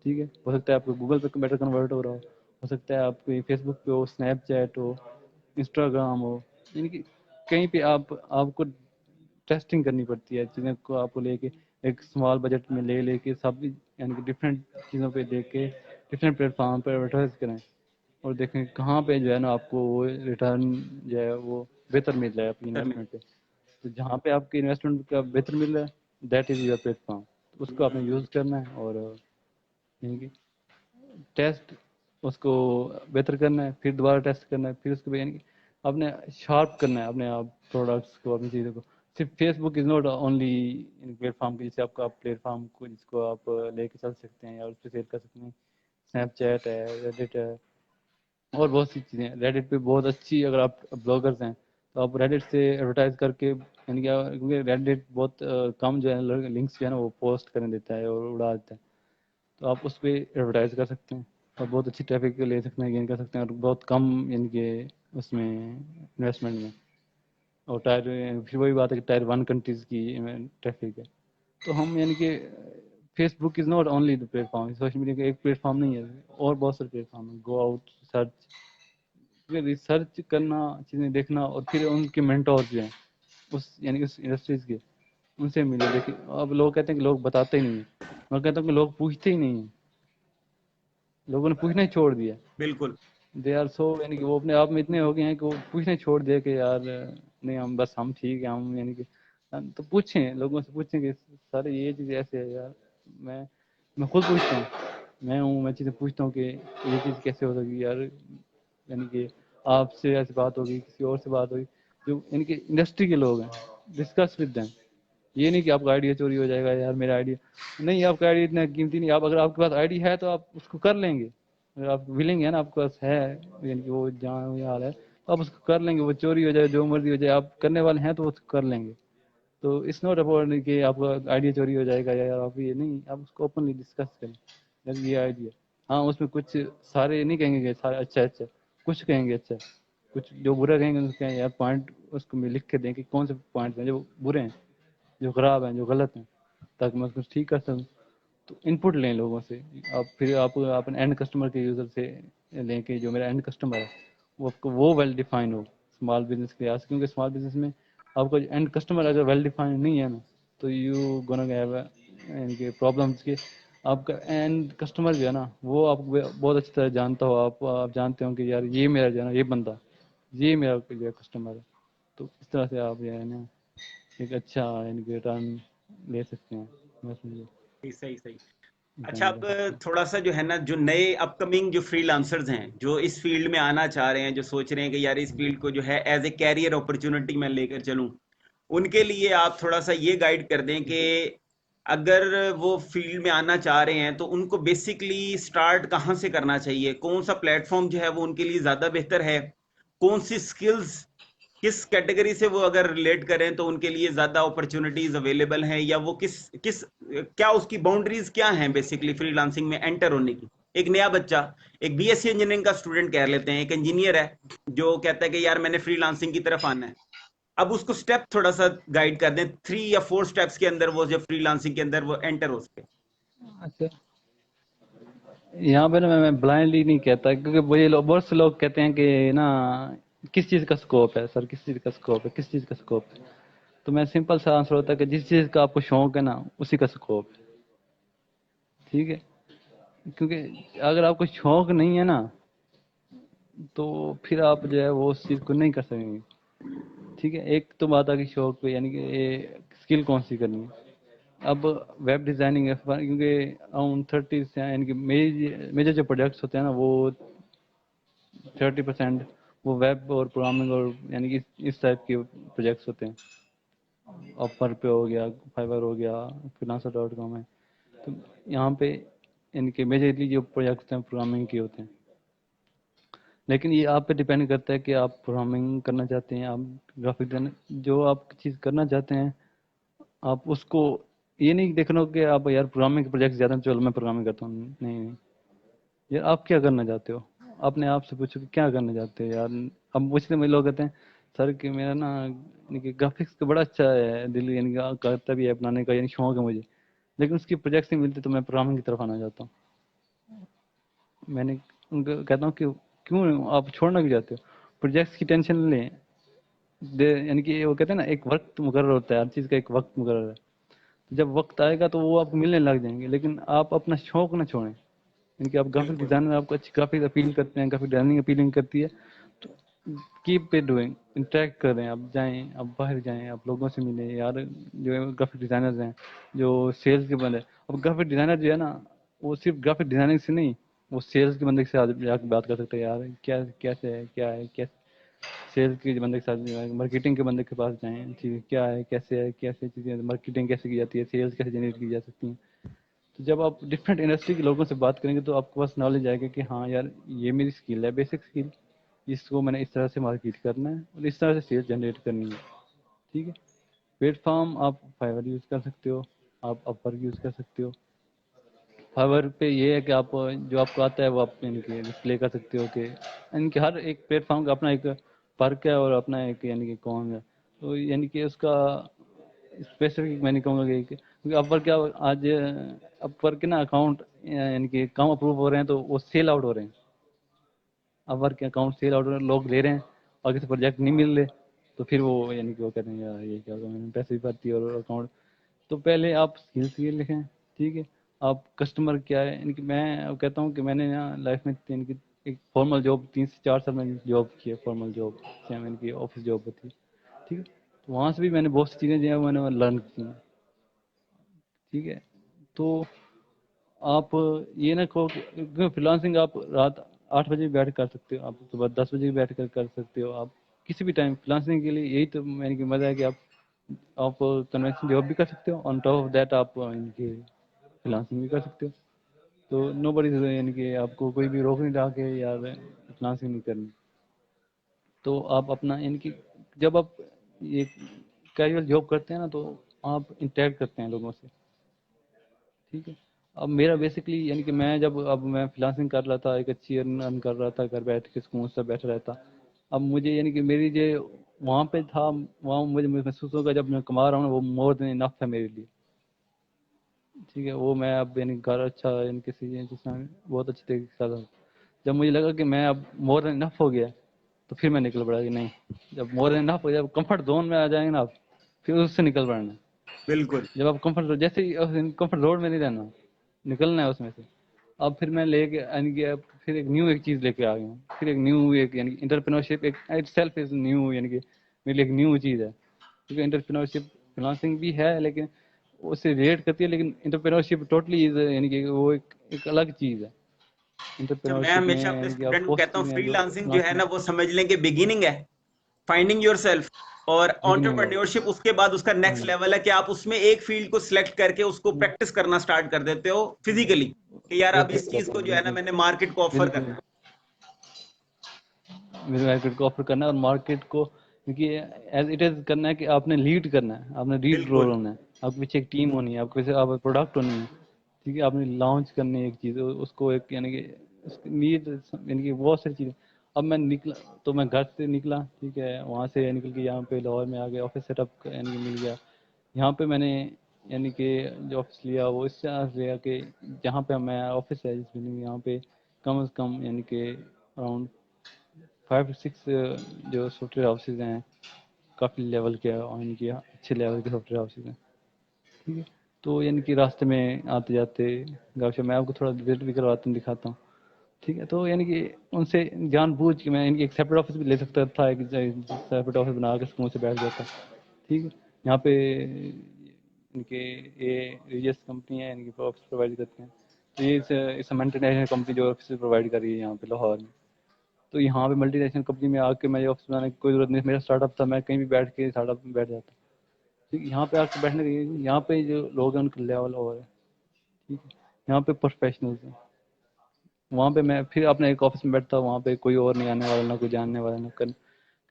ٹھیک ہے. ہو سکتا ہے آپ کو گوگل پہ بیٹر کنورٹ ہو رہا ہو سکتا ہے آپ کو فیس بک پہ ہو، اسنیپ چیٹ ہو، انسٹاگرام ہو. یعنی کہ کہیں پہ آپ کو ٹیسٹنگ کرنی پڑتی ہے چیزوں کو، آپ کو لے کے ایک اسمال بجٹ میں لے کے سب یعنی کہ ڈفرینٹ چیزوں پہ دیکھ کے ڈفرینٹ پلیٹ فارم پہ ایڈورٹائز کریں اور دیکھیں کہاں پہ جو ہے نا آپ کو وہ ریٹرن جو ہے وہ بہتر مل رہا ہے اپنی انویسٹمنٹ پہ. تو جہاں پہ آپ کی انویسٹمنٹ کا بہتر مل رہا ہے that is your platform. اس کو آپ نے یوز کرنا ہے اور یعنی کہ ٹیسٹ اس کو بہتر کرنا ہے، پھر دوبارہ ٹیسٹ کرنا ہے، پھر اس کو یعنی کہ آپ نے شارپ کرنا ہے اپنے آپ پروڈکٹس کو، اپنی چیزوں کو. صرف Facebook is not only platform جسے آپ کا پلیٹ فارم کو جس کو آپ لے کے چل سکتے ہیں یا اس پہ سیل کر سکتے ہیں. اسنیپ چیٹ ہے، ریڈٹ ہے، اور بہت سی چیزیں ریڈٹ پہ بہت اچھی، اگر آپ بلاگرز ہیں تو آپ ریڈٹ سے ایڈورٹائز کر کے، یعنی کہ کیونکہ ریڈٹ بہت کم جو ہے لنکس جو ہے نا وہ پوسٹ کرنے دیتا ہے اور اڑا دیتا ہے، تو آپ اس پہ ایڈورٹائز کر سکتے ہیں اور بہت اچھی ٹریفک لے سکتے ہیں، گین کر سکتے ہیں، اور بہت کم یعنی کہ اس میں انویسٹمنٹ میں. اور پھر وہی بات ہے کہ ٹائر 1 کنٹریز کی ٹریفک ہے. تو ہم یعنی کہ Facebook is not only the platform, social media کا ایک پلیٹ فارم نہیں ہے، اور بہت سارے پلیٹ فارم ہیں. گو آؤٹ، ریسرچ کرنا، چیزیں دیکھنا، اور پھر ان کے مینٹور جو ہیں اس یعنی اس انڈسٹریز کے، ان سے ملے. لیکن اب لوگ کہتے ہیں کہ لوگ بتاتے ہی نہیں ہیں، میں کہتا ہوں کہ لوگ پوچھتے ہی نہیں ہیں، لوگوں نے پوچھنا ہی چھوڑ دیا. بالکل. دے آر سو، یعنی کہ وہ اپنے آپ میں اتنے ہو گئے ہیں کہ وہ پوچھنا ہی چھوڑ دیا کہ یار نہیں ہم بس ہم ٹھیک ہیں، ہم یعنی کہ تو پوچھیں لوگوں سے، پوچھیں کہ سارے یہ چیز ایسے ہے یار. میں خود پوچھتا ہوں، میں چیزیں پوچھتا ہوں کہ یہ چیز کیسے ہو سکتی یار. یعنی کہ آپ سے ایسی بات ہوگی، کسی اور سے بات ہوگی جو یعنی کہ انڈسٹری کے لوگ ہیں، ڈسکس ود دیم. یہ نہیں کہ آپ کا آئیڈیا چوری ہو جائے گا یار میرا آئیڈیا نہیں، آپ کا آئیڈیا اتنا قیمتی نہیں. آپ اگر آپ کے پاس آئیڈیا ہے تو آپ اس کو کر لیں گے، اگر آپ ولنگ ہے نا، آپ کے پاس ہے یعنی کہ وہ جہاں حال ہے تو آپ اس کو کر لیں گے. وہ چوری ہو جائے، جو مرضی ہو جائے، آپ کرنے والے ہیں تو اس کو کر لیں گے. تو اس نوٹ اباؤٹ کہ آپ کا آئیڈیا چوری ہو جائے گا یا آپ یہ نہیں، آپ اس کو اوپنلی ڈسکس کریں یار یہ آئیڈیا. ہاں اس میں کچھ سارے نہیں کہیں گے کہ سارے اچھا، کچھ کہیں گے اچھا، کچھ جو برا کہیں گے اس کہیں یار پوائنٹ اس کو میں لکھ کے دیں کہ کون سے پوائنٹ ہیں جو برے ہیں، جو خراب ہیں، جو غلط ہیں، تاکہ میں اس کو ٹھیک کر سکوں. تو ان پٹ لیں لوگوں سے. پھر آپ اپنے اینڈ کسٹمر کے یوزر سے لیں کہ جو میرا اینڈ کسٹمر ہے وہ ویل ڈیفائن ہو اسمال بزنس کے لحاظ سے. کیونکہ اسمال بزنس میں آپ کا جو اینڈ کسٹمر اگر ویل ڈیفائن نہیں ہے نا تو یو گونا ہیو یعنی کہ پرابلمس کے. آپ کا اینڈ کسٹمر جو ہے نا وہ آپ کو بہت اچھی طرح جانتا ہو، آپ جانتے ہو کہ یار یہ میرا جو ہے نا یہ بندہ، یہ میرا جو کسٹمر ہے. تو اس طرح سے آپ جو ہے نا ایک اچھا یعنی کہ ریٹرن لے سکتے ہیں. صحیح صحیح. اچھا، ڈیزائن اب کر سکتے ہیں. تھوڑا سا جو ہے نا، جو نئے اپ کمنگ جو فری لانسرز ہیں، جو اس فیلڈ میں آنا چاہ رہے ہیں، جو سوچ رہے ہیں کہ یار اس فیلڈ کو جو ہے ایز اے کیریئر اپرچونٹی میں لے کر چلوں، ان کے لیے آپ تھوڑا سا یہ گائیڈ کر دیں کہ اگر وہ فیلڈ میں آنا چاہ رہے ہیں تو ان کو بیسکلی سٹارٹ کہاں سے کرنا چاہیے، کون سا پلیٹ فارم جو ہے وہ ان کے لیے زیادہ بہتر ہے، کون سی سکلز کس کیٹیگری سے وہ اگر ریلیٹ کریں تو ان کے لیے زیادہ اپرچونٹیز اویلیبل ہیں، یا وہ کس کیا اس کی باؤنڈریز کیا ہیں بیسکلی فری لانسنگ میں انٹر ہونے کی. ایک نیا بچہ، ایک بی ایس سی انجینئرنگ کا اسٹوڈنٹ کہہ لیتے ہیں، ایک انجینئر ہے جو کہتا ہے کہ یار میں نے فری لانسنگ کی طرف آنا ہے. اب اس کو سٹیپ تھوڑا سا گائیڈ کر دیں، 3 یا 4 سٹیپس کے اندر وہ جو فری لانسنگ کے اندر وہ انٹر ہو سکے. اچھا، یہاں پہ نا میں بلائنڈلی نہیں کہتا، کیونکہ وہ بہت سے لوگ کہتے ہیں کہ نا کس چیز کا اسکوپ ہے سر، کس چیز کا اسکوپ ہے، کس چیز کا اسکوپ ہے. تو میں سمپل سا آنسر ہوتا ہے کہ جس چیز کا آپ کو شوق ہے نا اسی کا اسکوپ ہے. ٹھیک ہے، کیونکہ اگر آپ کو شوق نہیں ہے نا تو پھر آپ جو ہے وہ اس چیز کو نہیں کر سکیں گے. ٹھیک ہے، ایک تو بات آ گئی شوق پہ، یعنی کہ اسکل کون سی کرنی ہے. اب ویب ڈیزائننگ ہے، کیونکہ اراؤنڈ 30 سے یعنی کہ میجر جو پروجیکٹس ہوتے ہیں نا وہ 30% وہ ویب اور پروگرامنگ اور یعنی کہ اس ٹائپ کے پروجیکٹس ہوتے ہیں. آفر پہ ہو گیا، فائبر ہو گیا، freelancer.com ہے. تو یہاں پہ یعنی کہ میجرلی جو پروجیکٹس ہیں پروگرامنگ کے ہوتے ہیں. لیکن یہ آپ پہ ڈیپینڈ کرتا ہے کہ آپ پروگرامنگ کرنا چاہتے ہیں، آپ گرافک ڈیزائن جو آپ چیز کرنا چاہتے ہیں، آپ اس کو یہ نہیں دیکھنا کہ آپ یار پروگرامنگ کے پروجیکٹ زیادہ چلو میں پروگرامنگ کرتا ہوں. نہیں یار، آپ کیا کرنا چاہتے ہو، اپنے آپ سے پوچھو کہ کیا کرنا چاہتے ہو یار. اب پوچھتے میں لوگ کہتے ہیں سر کہ میرا نا یعنی کہ گرافکس کا بڑا اچھا ہے دل، یعنی کہ کرتا بھی ہے بنانے کا، یعنی شوق ہے مجھے، لیکن اس کی پروجیکٹس نہیں ملتی تو میں پروگرامنگ کی طرف آنا چاہتا ہوں. میں نے ان کو کہتا ہوں کہ کیوں آپ چھوڑنا کیوں چاہتے ہو، پروجیکٹس کی ٹینشن لیں. یعنی کہ وہ کہتے ہیں نا ایک وقت مقرر ہوتا ہے، ہر چیز کا ایک وقت مقرر ہے. جب وقت آئے گا تو وہ آپ کو ملنے لگ جائیں گے، لیکن آپ اپنا شوق نہ چھوڑیں. یعنی کہ آپ گرافک بالکل. ڈیزائن میں آپ کو اچھی گرافک اپیل کرتے ہیں، گرافک ڈیزائننگ اپیلنگ کرتی ہے تو کیپ پہ ڈوئنگ، انٹریکٹ کر رہے ہیں. آپ جائیں، آپ باہر جائیں، آپ لوگوں سے ملیں. یار جو گرافک ڈیزائنرز ہیں، جو سیلس کے بندے، اب گرافک ڈیزائنر جو ہے نا وہ صرف گرافک ڈیزائننگ سے نہیں، وہ سیلس کے بندے کے ساتھ جا کے بات کر سکتے ہیں. یار کیا کیسے ہے، کیا ہے کیسے، سیلس کے بندے کے ساتھ، مارکیٹنگ کے بندے کے پاس جائیں، ٹھیک ہے کیا ہے کیسے چیزیں، مارکیٹنگ کیسے کی جاتی ہے، سیلس کیسے جنریٹ کی جا سکتی ہیں. تو جب آپ ڈفرینٹ انڈسٹری کے لوگوں سے بات کریں گے تو آپ کے پاس نالج آئے گا کہ ہاں یار یہ میری اسکل ہے، بیسک اسکل، اس کو میں نے اس طرح سے مارکیٹ کرنا ہے اور اس طرح سے سیل جنریٹ کرنی ہے. ٹھیک ہے. پلیٹ فارم آپ فائور یوز کر سکتے ہو، آپ اپر یوز کر سکتے ہو. فائور پہ یہ ہے کہ آپ جو آپ کو آتا ہے وہ آپ یعنی کہ ڈسپلے کر سکتے ہو کہ یعنی کہ ہر ایک پلیٹ فارم کا اپنا ایک فرق ہے اور اپنا ایک یعنی کہ کون ہے. تو یعنی کہ اس کا اسپیسیفک میں نہیں کہوں گا کہ کیونکہ اپر کیا آج اپر کے نا اکاؤنٹ یعنی کہ کم اپروو ہو رہے ہیں تو وہ سیل آؤٹ ہو رہے ہیں. اپر کے اکاؤنٹ سیل آؤٹ ہو رہے ہیں، لوگ لے رہے ہیں اور کسی پروجیکٹ نہیں مل رہے تو پھر وہ یعنی کہ وہ کہتے ہیں یار یہ کیا ہوگا، میں نے پیسے بھی بھرتی اور اکاؤنٹ. تو پہلے آپ اسکل لکھیں. ٹھیک ہے. آپ کسٹمر کیا ہے، یعنی کہ میں کہتا ہوں کہ میں نے لائف میں یعنی کہ ایک فارمل جاب 3 سے 4 سال میں جاب کی ہے، فارمل جاب یعنی کہ آفس جاب ہوتی ہے. ٹھیک ہے. تو وہاں سے بھی میں نے بہت سی چیزیں جو ہیں میں نے لرن کی ہیں. ٹھیک ہے. تو آپ یہ نہ کہو کہ فریلانسنگ آپ رات 8 بجے بیٹھ کر سکتے ہو، آپ صبح 10 بجے بھی بیٹھ کر کر سکتے ہو. آپ کسی بھی ٹائم فریلانسنگ کے لیے یہی تو یعنی کہ مزہ ہے کہ آپ کنوینشنل جاب بھی کر سکتے ہو، آن ٹاپ آف دیٹ آپ یعنی کہ فریلانسنگ بھی کر سکتے ہو. تو نو بڑی یعنی کہ آپ کو کوئی بھی روک نہیں رہا کہ یار فریلانسنگ نہیں کرنی. تو آپ اپنا یعنی کہ جب آپ یہ کیجول جاب کرتے ہیں نا تو آپ انٹریکٹ کرتے ہیں لوگوں سے. ٹھیک ہے. اب میرا بیسکلی یعنی کہ میں جب اب میں فریلانسنگ کر رہا تھا، ایک اچھی ارن کر رہا تھا گھر بیٹھ کے سکون سے بیٹھا رہتا. اب مجھے یعنی کہ میری جو وہاں پہ تھا وہاں مجھے محسوس ہوگا جب میں کما رہا ہوں وہ مور دین انف ہے میرے لیے. ٹھیک ہے. وہ میں اب یعنی گھر اچھا یعنی کسی جس میں بہت اچھے طریقے سے چل. جب مجھے لگا کہ میں اب مور دین انف ہو گیا تو پھر میں نکل پڑا کہ نہیں، جب مور دین انف ہو جب کمفرٹ زون میں آ جائیں گے نا آپ پھر اس سے نکل پڑنا. بالکل. جب آپ کمفرٹ جیسے ہی کمفرٹ زون میں نہیں رہنا، نکلنا ہے اس میں سے. اب پھر میں لے کے یعنی کہ پھر ایک نیو ایک چیز لے کے آ گیا ہوں. پھر ایک نیو ایک یعنی انٹرپرینورشپ ایک اٹ سیلف از نیو یعنی کہ میرے لیے ایک نیو چیز ہے. کیونکہ انٹرپرینورشپ فنانسنگ بھی ہے لیکن اس سے ریلیٹ کرتی ہے، لیکن انٹرپرینورشپ ٹوٹلی یعنی کہ وہ ایک الگ چیز ہے. اچھا، میں انٹرپرینورشپ ہمیشہ میں اپنے یعنی کہ آپ اسٹوڈنٹ کو بہت سی کہتا ہوں چیزیں ہیں فری جو لانسنگ جو ہے فنانسنگ نا وہ سمجھ لیں کہ بگیننگ ہے، فائنڈنگ یور سیلف، اور بگننگ ہے. انٹرپرینورشپ اس کے بعد اس کا ہاں نیکسٹ جی. لیول ہے کہ آپ اس میں ایک فیلڈ کو سلیکٹ کر کے اس کو پریکٹس کرنا سٹارٹ کر دیتے ہو فزیکلی کہ یار اب پریکٹس اس چیز کرتے کو ہیں جو ہے نا بالکل میں نے مارکیٹ کو آفر بالکل. کرنا ہے. مارکیٹ کو آفر کرنا ہے اور مارکیٹ کو کیونکہ ایز اٹ از کرنا ہے کہ آپ نے لیڈ کرنا ہے، آپ نے لیڈ رول بالکل. ہونا ہے. آپ کے پیچھے ایک ٹیم ہونی ہے، آپ کے پیچھے آپ پروڈکٹ ہونی ہے. ٹھیک ہے. آپ نے لانچ کرنی ہے ایک چیز، اس کو ایک یعنی کہ اس کی نیڈ یعنی کہ بہت ساری چیزیں. اب میں نکلا تو میں گھر سے نکلا. ٹھیک ہے. وہاں سے نکل کے یہاں پہ لاہور میں آ گیا، آفس سیٹ اپ یعنی کہ مل گیا. یہاں پہ میں نے یعنی کہ جو آفس لیا وہ اس طرح سے لیا کہ جہاں پہ میں آفس ہے جس بلڈنگ یہاں پہ کم از کم یعنی کہ اراؤنڈ 5 سے 6 جو سافٹ ویئر ہاؤسز ہیں کافی لیول کے ان کی اچھے لیول کے سافٹ ویئر ہاؤسز ہیں. ٹھیک ہے. تو یعنی کہ راستے میں آتے جاتے گاؤں میں آپ کو تھوڑا وزٹ بھی کرواتا ہوں، دکھاتا ہوں. ٹھیک ہے. تو یعنی کہ ان سے جان بوجھ کے میں ایک سیپریٹ آفس بھی لے سکتا تھا، ایک سیپریٹ آفس بنا کے سکون سے بیٹھ جاتا. ٹھیک ہے. یہاں پہ ان کے یہ ریلیجس کمپنی ہے، ان کی آفس پرووائڈ کرتے ہیں. تو یہ ملٹی نیشنل کمپنی جو آفس پرووائڈ کر رہی ہے یہاں پہ لاہور میں. تو یہاں پہ ملٹی نیشنل کمپنی میں آ کے میں آفس بنانے کی کوئی ضرورت نہیں. میرا اسٹارٹ اپ تھا، میں کہیں بھی بیٹھ کے اسٹارٹ اپ میں بیٹھ جاتا. یہاں پہ آ کے بیٹھنے کے یہاں پہ جو لوگ ہیں ان کا لیول اور ہے. ٹھیک ہے. یہاں پہ پروفیشنلز ہیں. وہاں پہ میں پھر اپنے ایک آفس میں بیٹھتا ہوں، وہاں پہ کوئی اور نہیں آنے والا، نہ کوئی جاننے والا، نہ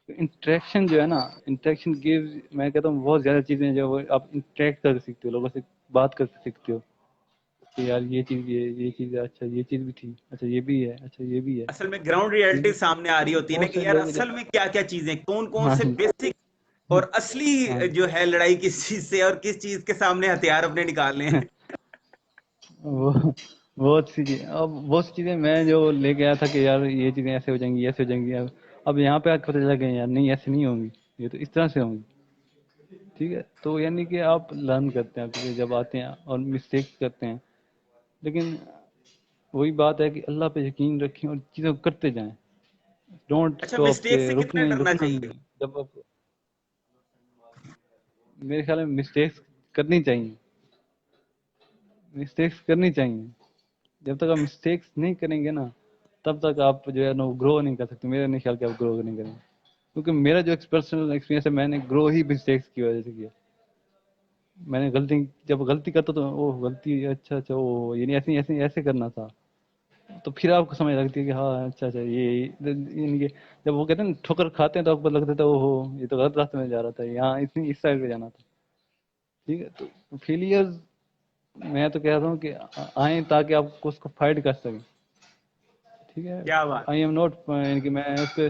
انٹریکشن جو ہے نا انٹریکشن گیوز. میں کہتا ہوں بہت زیادہ چیزیں جو آپ انٹریکٹ کر سیکھتے ہو، لوگوں سے بات کر سیکھتے ہو کہ یار یہ چیز یہ چیز ہے، اچھا یہ چیز بھی تھی، اچھا یہ بھی ہے، اچھا یہ بھی ہے. اصل میں گراؤنڈ ٹھیک ریئلٹی ہے. سامنے آ رہی ہوتی ہے نا بہت کہ سے یار لوگ اصل میں کیا کیا چیزیں کون کون ہاں سے جی بیسک اور اصلی ہاں جی جو ہے لڑائی کس چیز سے اور کس چیز کے سامنے ہتھیار اپنے نکالنے ہیں. وہ بہت سی چیزیں اب بہت سی چیزیں میں جو لے کے آیا تھا کہ یار یہ چیزیں ایسے ہو جائیں گی ایسے ہو جائیں گی. اب یہاں پہ آ کے پتہ چلا کہ یار نہیں ایسے نہیں ہوں گی، یہ تو اس طرح سے ہوں گی. ٹھیک ہے. تو یعنی کہ آپ لرن کرتے ہیں کیونکہ جب آتے ہیں اور مسٹیک کرتے ہیں، لیکن وہی بات ہے کہ اللہ پہ یقین رکھیں اور چیزوں کو کرتے جائیں. ڈونٹ اچھا، اسٹاپ مسٹیک کہ سے کتنا ڈرنا رکنا چاہیے؟ نہیں ہے. جب آپ میرے خیال میں مسٹیکس کرنی چاہیے، مسٹیکس کرنی چاہیے. جب تک آپ مسٹیکس نہیں کریں گے نا تب تک آپ جو ہے نا گرو نہیں کر سکتے. میرا نہیں خیال کہ آپ گرو نہیں کریں گے، کیونکہ میرا جو پرسنل ایکسپیرینس ہے میں نے گرو ہی مسٹیکس کی وجہ سے کیا. میں نے غلطی جب غلطی کرتا تو وہ غلطی اچھا اچھا وہ یعنی ایسے ایسے ایسے کرنا تھا، تو پھر آپ کو سمجھ لگتی ہے کہ ہاں اچھا اچھا یہ یعنی کہ جب وہ کہتے ہیں نا ٹھوکر کھاتے ہیں تو آپ کو لگتا تھا وہ ہو یہ تو غلط راستے میں جا رہا تھا، یہاں اتنی اس سائڈ پہ جانا تھا. ٹھیک ہے، تو فیلئرز میں تو کہہ رہا ہوں کہ آئیں تاکہ آپ کو اس کو فائٹ کر سکیں. ٹھیک ہے، کیا بات. آئی ایم ناٹ یعنی کہ میں اس پہ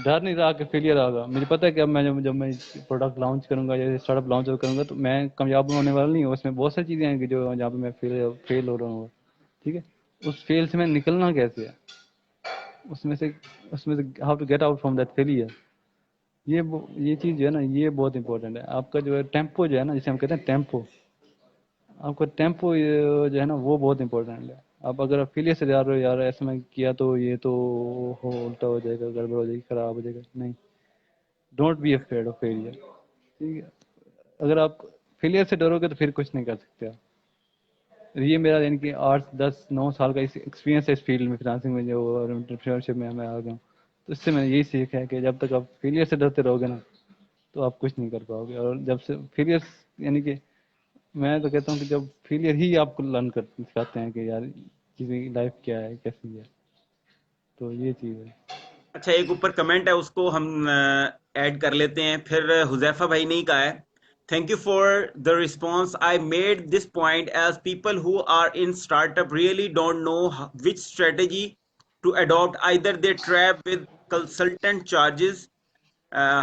ڈر نہیں رہا کہ فیلئر آگا. مجھے پتا ہے کہ اب میں جب میں پروڈکٹ لانچ کروں گا یا اسٹارٹ اپ لانچ کروں گا تو میں کامیاب ہونے والا نہیں ہوں. اس میں بہت ساری چیزیں ہیں کہ جو جہاں پہ میں فیل ہو رہا ہوں. ٹھیک ہے، اس فیل سے میں نکلنا کیسے ہے، اس میں سے how to get out from that failure. یہ چیز جو ہے نا یہ بہت امپورٹنٹ ہے. آپ کا جو ہے ٹیمپو جو ہے نا جسے ہم کہتے ہیں ٹیمپو، آپ کا ٹیمپو جو ہے نا وہ بہت امپورٹنٹ ہے. آپ اگر فیلئر سے جا رہے ہو یار ایسا میں کیا تو یہ تو الٹا ہو جائے گا، گڑبڑ ہو جائے گی، خراب ہو جائے گا، نہیں، don't be afraid of failure. ٹھیک ہے، اگر آپ فیلئر سے ڈرو گے تو پھر کچھ نہیں کر سکتے آپ. یہ میرا یعنی کہ 8 10 9 سال کا ایکسپیرینس ہے اس فیلڈ میں، فنانسنگ میں جو اور انٹرپرینورشپ میں میں آ گیا ہوں. تو اس سے میں یہی سیکھا ہے کہ جب تک آپ فیلئر سے ڈرتے رہو گے نا تو آپ کچھ نہیں کر پاؤ گے. اور جب سے فیلئر یعنی کہ میں تو کہتا ہوں کہ جب فیلئر ہی آپ کو لرن سکھاتے ہیں کہ یار کسی کی لائف کیا ہے کیسی ہے، تو یہ چیز ہے. اچھا، ایک اوپر کمنٹ ہے اس کو ہم ایڈ کر لیتے ہیں. پھر حذیفہ بھائی نے کہا ہے thank you for the response. I made this point as people who are in start up really don't know which strategy to adapt. Either they trap with consultant charges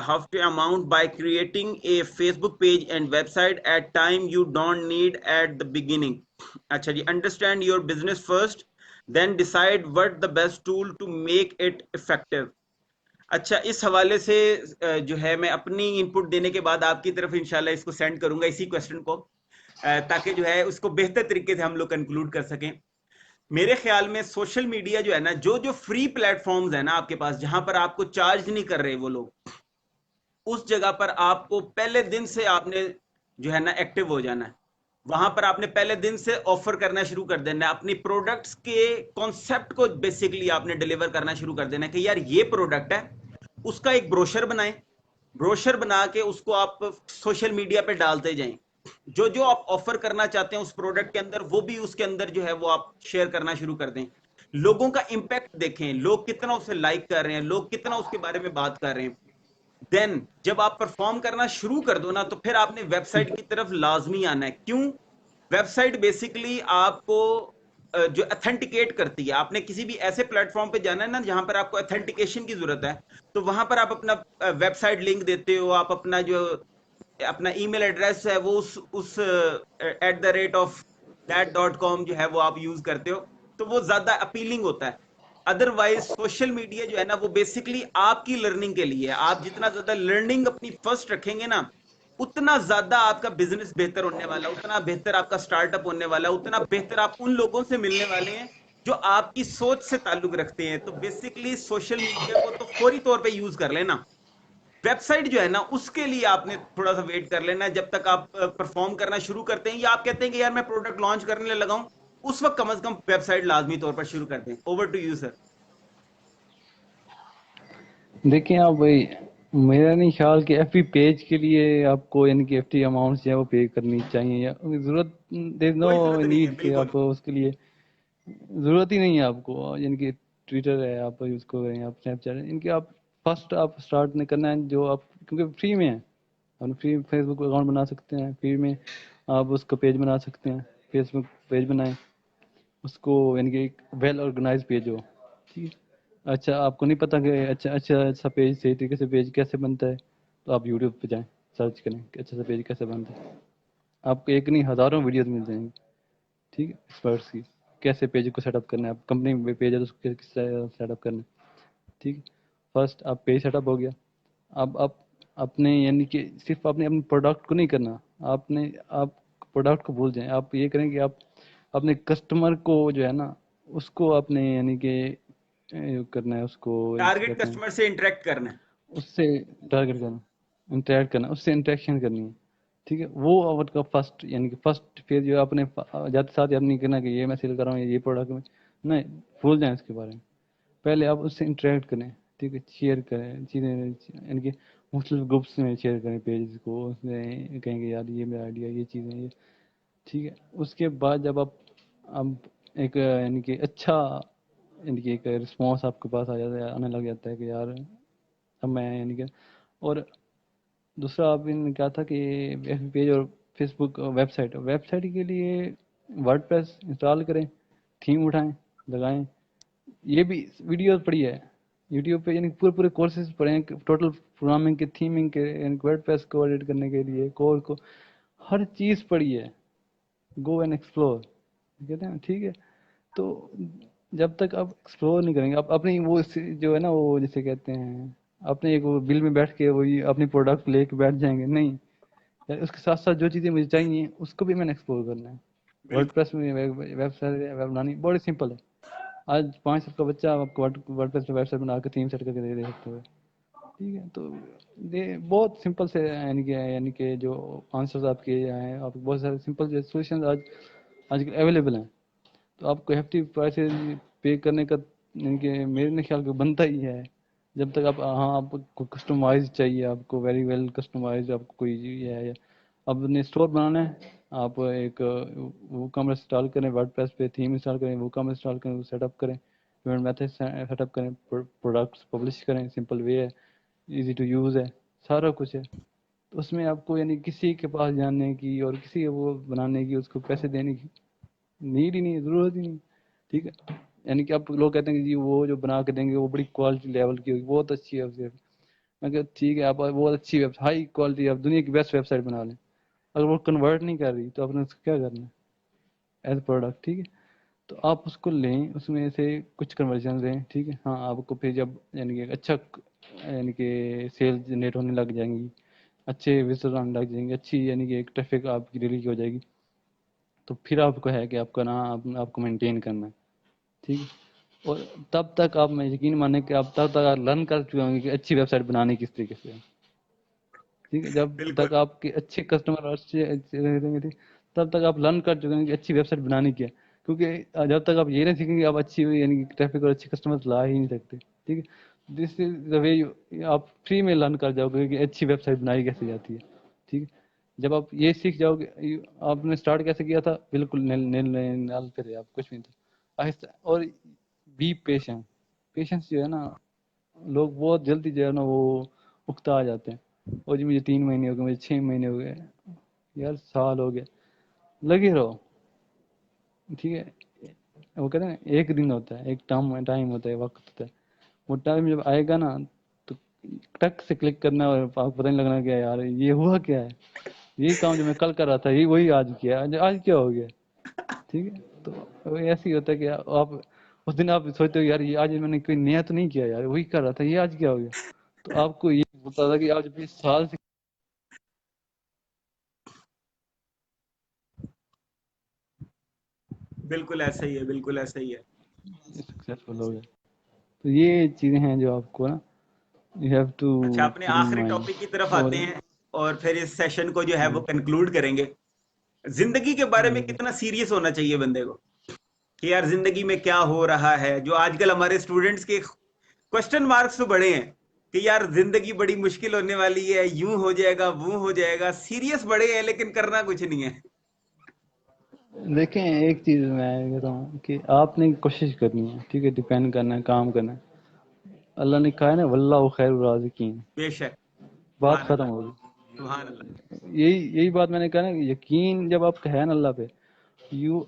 have to amount by creating a Facebook page and website at time you don't need at the beginning. اچھا جی، understand your business first then decide what the best tool to make it effective. اچھا، اس حوالے سے جو ہے میں اپنی ان پٹ دینے کے بعد آپ کی طرف انشاءاللہ اس کو سینڈ کروں گا اسی کوشچن کو، تاکہ جو ہے اس کو بہتر طریقے سے ہم لوگ کنکلوڈ کر سکیں. میرے خیال میں سوشل میڈیا جو ہے نا، جو فری پلیٹ فارمز ہیں نا آپ کے پاس جہاں پر آپ کو چارج نہیں کر رہے وہ لوگ، اس جگہ پر آپ کو پہلے دن سے آپ نے جو ہے نا ایکٹیو ہو جانا ہے. وہاں پر آپ نے پہلے دن سے آفر کرنا شروع کر دینا ہے. اپنی پروڈکٹس کے کانسیپٹ کو بیسیکلی آپ نے ڈیلیور کرنا شروع کر دینا ہے کہ یار یہ پروڈکٹ ہے، اس کا ایک بروشر بنائیں، بروشر بنا کے اس کو آپ سوشل میڈیا پہ ڈالتے جائیں. جو آپ آفر کرنا چاہتے ہیں اس پروڈکٹ کے اندر وہ بھی اس کے اندر جو ہے وہ آپ شیئر کرنا شروع کر دیں. لوگوں کا امپیکٹ دیکھیں، لوگ کتنا اسے لائک کر رہے ہیں، لوگ کتنا اس کے بارے میں بات کر رہے ہیں. دین جب آپ پرفارم کرنا شروع کر دو نا تو پھر آپ نے ویب سائٹ کی طرف لازمی آنا ہے. کیوں؟ ویب سائٹ بیسیکلی آپ کو جو اتھینٹیکیٹ کرتی ہے. آپ نے کسی بھی ایسے پلیٹ فارم پہ جانا ہے نا جہاں پر آپ کو اتھینٹیکیشن کی ضرورت ہے، تو وہاں پر آپ اپنا ویب سائٹ لنک دیتے ہو، آپ اپنا جو اپنا ای میل ایڈریس ہے وہ اس @that.com جو ہے وہ آپ یوز کرتے ہو، تو وہ زیادہ اپیلنگ ہوتا ہے. ادروائز سوشل میڈیا جو ہے نا وہ بیسکلی آپ کی لرننگ کے لیے ہے. آپ جتنا زیادہ لرننگ اپنی فرسٹ رکھیں گے نا اتنا زیادہ آپ کا بزنس بہتر ہونے والا، اتنا بہتر آپ کا سٹارٹ اپ ہونے والا، اتنا بہتر آپ ان لوگوں سے ملنے والے ہیں جو آپ کی سوچ سے تعلق رکھتے ہیں. تو بیسکلی سوشل میڈیا کو تو فوری طور پہ یوز کر لینا. ویب سائٹ جو ہے نا اس کے لیے آپ نے تھوڑا سا ویٹ کر لینا جب تک آپ پرفارم کرنا شروع کرتے ہیں، یا آپ کہتے ہیں کہ یار میں پروڈکٹ لانچ کرنے لگا ہوں، اس وقت کم از کم ویب سائٹ لازمی طور پر شروع کر دیں. Over to you sir. دیکھیں آپ بھائی، میرا نہیں خیال کہ ایف پی پیج کے لیے آپ کو یعنی کہ ایف ٹی اماؤنٹس جو ہے وہ پے کرنی چاہیے، یا ضرورت دیر از نو کوئی ضرورت نہیں ہے نیڈ کہ بالکل. آپ اس کے لیے ضرورت ہی نہیں ہے آپ کو. یعنی کہ ٹویٹر ہے آپ یوز کریں، آپ اسنیپ چیٹ ہے، ان کے آپ فرسٹ آپ اسٹارٹ نہیں کرنا ہے جو آپ کیونکہ فری میں ہے. آپ فری فیس بک اکاؤنٹ بنا سکتے ہیں، فری میں آپ اس کا پیج بنا سکتے ہیں. فیس بک پیج بنائیں اس کو، یعنی کہ ایک ویل آرگنائز پیج ہو. ٹھیک ہے، اچھا آپ کو نہیں پتا کہ اچھا پیج صحیح طریقے سے پیج کیسے بنتا ہے، تو آپ یوٹیوب پہ جائیں، سرچ کریں کہ اچھا سا پیج کیسے بنتا ہے. آپ کو ایک نہیں ہزاروں ویڈیوز مل جائیں گی. ٹھیک ہے، ایکسپرٹس کی کیسے پیج کو سیٹ اپ کرنا ہے، کمپنی میں پیج ہے تو اس کو کس طرح سیٹ اپ کرنا ہے. ٹھیک ہے، فرسٹ آپ پیج سیٹ اپ ہو گیا. اب آپ اپنے یعنی کہ صرف آپ نے اپنے پروڈکٹ کو نہیں کرنا، آپ پروڈکٹ کو بھول جائیں. آپ یہ کریں کہ آپ اپنے کسٹمر کو جو ہے نا اس کو آپ نے یعنی کہ کرنا ہے، اس کو ٹارگیٹ کہتے ہیں کسٹمر سے انٹریکٹ کرنا ہے. اس سے ٹارگیٹ کرنا، انٹریکٹ کرنا، اس سے انٹریکشن کرنی ہے. ٹھیک ہے، وہ آپ کا فرسٹ یعنی کہ فرسٹ فیز جو اپنے جاتے ساتھ آپ نہیں کرنا کہ یہ میں سیل کر رہا ہوں، یہ پروڈکٹ میں نہیں، بھول جائیں اس کے بارے میں. پہلے آپ اس سے انٹریکٹ کریں. ٹھیک ہے، شیئر کریں چیزیں، یعنی کہ مختلف گروپس میں شیئر کریں پیجز کو، اس میں کہیں گے یار یہ میرا آئیڈیا، یہ چیزیں یہ، ٹھیک ہے. اس کے بعد جب آپ اب ایک یعنی کہ اچھا، یعنی کہ ایک رسپانس آپ کے پاس آ جاتا ہے، آنے لگ جاتا ہے کہ یار اب میں یعنی کہ، اور دوسرا آپ نے کہا تھا کہ ایف بی پیج اور فیس بک ویب سائٹ کے لیے ورڈ پریس انسٹال کریں، تھیم اٹھائیں، لگائیں. یہ بھی ویڈیوز پڑھی ہے یوٹیوب پہ، یعنی پورے کورسز پڑھے ہیں ٹوٹل پروگرامنگ کے، تھیمنگ کے، یعنی ورڈ پریس کو ایڈٹ کرنے کے لیے کور کو، ہر چیز پڑھی ہے. گو اینڈ ایکسپلور کہتے ہیں، ٹھیک ہے. تو جب تک آپ ایکسپلور نہیں کریں گے، آپ اپنی وہ جو ہے نا، وہ جیسے کہتے ہیں اپنے ایک وہ بل میں بیٹھ کے وہی اپنی پروڈکٹ لے کے بیٹھ جائیں گے، نہیں. اس کے ساتھ ساتھ جو چیزیں مجھے چاہیے اس کو بھی میں نے ایکسپلور کرنا ہے. ورڈ بالکل پریس میں ویب سائٹ بنانی بڑی سمپل ہے. آج 5 سال کا بچہ آپ کو ورڈ پریس پہ ویب سائٹ بنا کے تھیم سیٹ کر کے دے سکتے ہو، ٹھیک ہے. تو یہ بہت سمپل سے یعنی کہ جو آنسرز آپ کے ہیں، آپ بہت سارے سمپل جو سولوشنز آج کل اویلیبل ہیں. تو آپ کو ہیفٹی پرائسز پے کرنے کا یعنی کہ میرے خیال کو بنتا ہی ہے. جب تک آپ، ہاں آپ کو کسٹمائز چاہیے، آپ کو ویری ویل کسٹمائز، آپ کو کوئی یہ ہے، اب نے اسٹور بنانا ہے، آپ ایک وہ کامرس انسٹال کریں، ورڈ پریس پہ تھیم انسٹال کریں، وہ کامرس انسٹال کریں، وہ سیٹ اپ کریں، پیمنٹ میتھڈ سیٹ اپ کریں، پروڈکٹس پبلش کریں، سمپل وے ہے، ایزی ٹو یوز ہے، سارا کچھ ہے. تو اس میں آپ کو یعنی کسی کے پاس جانے کی اور کسی وہ بنانے کی، اس کو پیسے دینے کی نیڈ ہی نہیں، ضرورت ہی نہیں، ٹھیک ہے. یعنی کہ اب لوگ کہتے ہیں کہ جی وہ جو بنا کے دیں گے وہ بڑی کوالٹی لیول کی ہوگی، بہت اچھی ہے. میں کہ ٹھیک ہے، آپ بہت اچھی ہائی کوالٹی، آپ دنیا کی بیسٹ ویب سائٹ بنا لیں، اگر وہ کنورٹ نہیں کر رہی تو آپ نے اس کو کیا کرنا ہے ایز پروڈکٹ، ٹھیک ہے. تو آپ اس کو لیں، اس میں سے کچھ کنورژن لیں، ٹھیک ہے. ہاں آپ کو پھر جب یعنی کہ اچھا یعنی کہ سیل جنریٹ ہونے لگ جائیں گی، اچھے وزٹر آنے لگ جائیں گے، اچھی یعنی کہ ایک ٹریفک آپ کی ڈیلی کی ہو جائے گی، تو پھر آپ کو ہے کہ آپ کا نام آپ کو مینٹین کرنا ہے، ٹھیک ہے. اور تب تک آپ میں یقین مانیں کہ آپ تب تک لرن کر چکے ہوں گے کہ اچھی ویب سائٹ بنانی کس طریقے سے ہے، ٹھیک ہے. جب بالکل تک آپ کے اچھے کسٹمر اچھے رہیں گے، تب تک آپ لرن کر چکے ہیں کہ اچھی ویب سائٹ بنانی کیا ہے. کیونکہ جب تک آپ یہ نہیں سیکھیں گے آپ اچھی یعنی ٹریفک اور اچھے کسٹمر لا ہی نہیں سکتے، ٹھیک ہے. دس از دا وے آپ فری میں لرن کر جاؤ گے کہ اچھی ویب سائٹ بنائی کیسے جاتی ہے، ٹھیک ہے. جب آپ یہ سیکھ جاؤ گے، آپ نے اسٹارٹ کیسے کیا تھا، بالکل نل پہ تھے آپ، کچھ نہیں تھا. آہستہ، اور بی پیشنس جو ہے نا، لوگ بہت جلدی جو ہے نا وہ اکتا آ جاتے ہیں. اور جی مجھے 3 مہینے ہو گئے، مجھے 6 مہینے ہو گئے، یار سال ہو گیا، لگے رہو، ٹھیک ہے. وہ کہتے ہیں ایک دن ہوتا ہے، ایک ٹائم ہوتا ہے، وقت ہوتا ہے. وہ ٹائم جب آئے گا نا تو ٹک سے کلک کرنا، اور آپ کو پتہ نہیں لگنا کہ یار یہ ہوا کیا ہے، یہی کام جو میں کل کر رہا تھا یہ وہی آج کیا، آج کیا ہو گیا، ٹھیک ہے. تو ایسے ہی ہوتا ہے کہ آپ اس دن آپ سوچتے ہو یار یہ آج میں نے کوئی نیا تو نہیں کیا، یار وہی کر رہا تھا، یہ آج کیا ہو گیا. تو آپ کو یہ بتا تھا کہ آج 20 سال سے بالکل ایسا ہی ہے، بالکل ایسا ہی ہے. سکسیسفل ہو گیا. تو یہ چیزیں ہیں جو آپ کو نا یو ہیو ٹو اچھا، اپنے کیپ ان آخری مائنڈ. ٹاپک کی طرف اور آتے ہیں اور پھر اس سیشن کو جو ہے وہ کنکلوڈ کریں گے. زندگی کے بارے میں کتنا سیریس ہونا چاہیے بندے کو، کہ یار زندگی میں کیا ہو رہا ہے. جو آج کل ہمارے اسٹوڈنٹس کے کوشچن مارکس تو بڑے ہیں کہ یار زندگی بڑی مشکل ہونے والی ہے، یوں ہو جائے گا، وہ ہو جائے گا. سیریس بڑے ہیں لیکن کرنا کچھ نہیں ہے. دیکھیں ایک چیز میں کہتا ہوں کہ آپ نے کوشش کرنی ہے، ٹھیک ہے، ڈیپینڈ کرنا ہے، کام کرنا ہے. اللہ نے کہا ہے نا واللہ خیر الرازقین، بے شک. بات سبحان ختم اللہ، ہوگی. سبحان اللہ. یہی بات میں نے کہا نا، یقین جب آپ کا ہے نا اللہ پہ، یو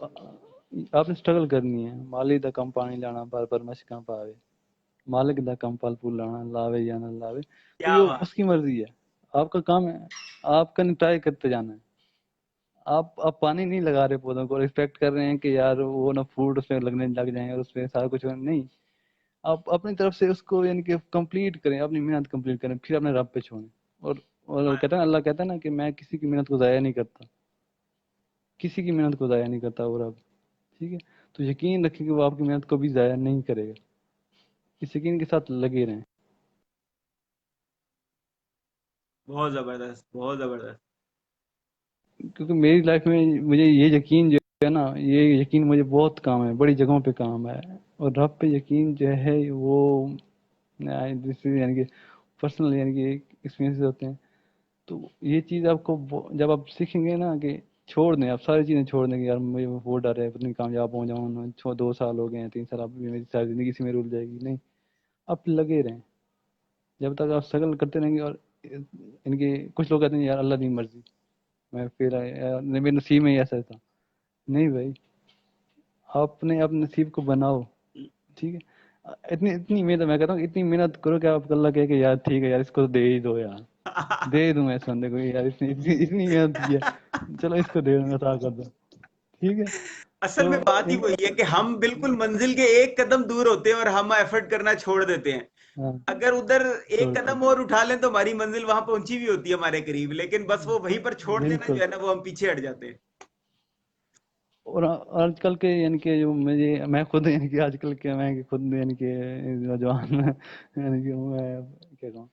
آپ نے اسٹرگل کرنی ہے. مالی دا کم پانی لانا بار مشکاں پاوے، مالک دا کم پل پھول لانا لاوے یا نہ لاوے. تو کیا یہ بات. اس کی مرضی ہے، آپ کا کام ہے، آپ کا ٹرائی کرتے جانا ہے. آپ پانی نہیں لگا رہے پودوں کو، ایکسپیکٹ کر رہے ہیں کہ یار وہ نا فروٹ اس میں لگنے لگ جائیں اور اس میں سارا کچھ نہیں. آپ اپنی طرف سے اس کو یعنی کہ کمپلیٹ کریں، اپنی محنت کمپلیٹ کریں، پھر اپنے رب پہ چھوڑیں. اور کہتا ہے نا، اللہ کہتا ہے نا کہ میں کسی کی محنت کو ضائع نہیں کرتا، کسی کی محنت کو ضائع نہیں کرتا وہ رب، ٹھیک ہے. تو یقین رکھیں کہ وہ آپ کی محنت کو بھی ضائع نہیں کرے گا. اس یقین کے ساتھ لگے رہیں. بہت زبردست، بہت زبردست. کیونکہ میری لائف میں مجھے یہ یقین جو ہے نا، یہ یقین مجھے بہت کام ہے، بڑی جگہوں پہ کام ہے. اور رب پہ یقین جو ہے وہ یعنی کہ پرسنل یعنی کہ ایکسپیرینس ہوتے ہیں. تو یہ چیز آپ کو جب آپ سیکھیں گے نا کہ چھوڑ دیں، آپ ساری چیزیں چھوڑ دیں کہ یار مجھے وہ ڈر ہے پتہ نہیں کامیاب ہو جاؤں، 2 سال ہو گئے ہیں 3 سال، اب میری ساری زندگی اسی میں رول جائے گی. نہیں، آپ لگے رہیں جب تک آپ اسٹرگل کرتے رہیں گے. اور ان کے کچھ لوگ کہتے ہیں یار اللہ کی مرضی میں پھر میرے نصیب میں ہی ایسا تھا. نہیں بھائی، آپ نے اپنے نصیب کو بناؤ. ٹھیک ہے، اتنی محنت، میں کہتا ہوں اتنی محنت کرو کہ آپ اللہ کہے کہ یار ٹھیک ہے یار اس کو دے ہی دو یار، دے دوں میں اس بندے کو یار، اس نے اتنی محنت کی ہے، چلو اس کو دے دوں، عطا کر دو. ٹھیک ہے. اصل تو میں بات ہی وہی ہے کہ ہم بالکل منزل کے ایک قدم دور ہوتے ہیں اور ہم ایفرٹ کرنا چھوڑ دیتے ہیں. ہاں اگر ادھر ایک چھوڑتے قدم اور اٹھا لیں تو ہماری منزل وہاں پہنچی بھی ہوتی ہے ہمارے قریب، لیکن بس وہ وہیں پر چھوڑ دینا بالکل. جو ہے نا وہ ہم پیچھے ہٹ جاتے ہیں. اور آج کل کے یعنی کہ جو میں خود یعنی کہ آج کل کے میں خود یعنی کہ نوجوان یعنی کہ میں کیا کہوں،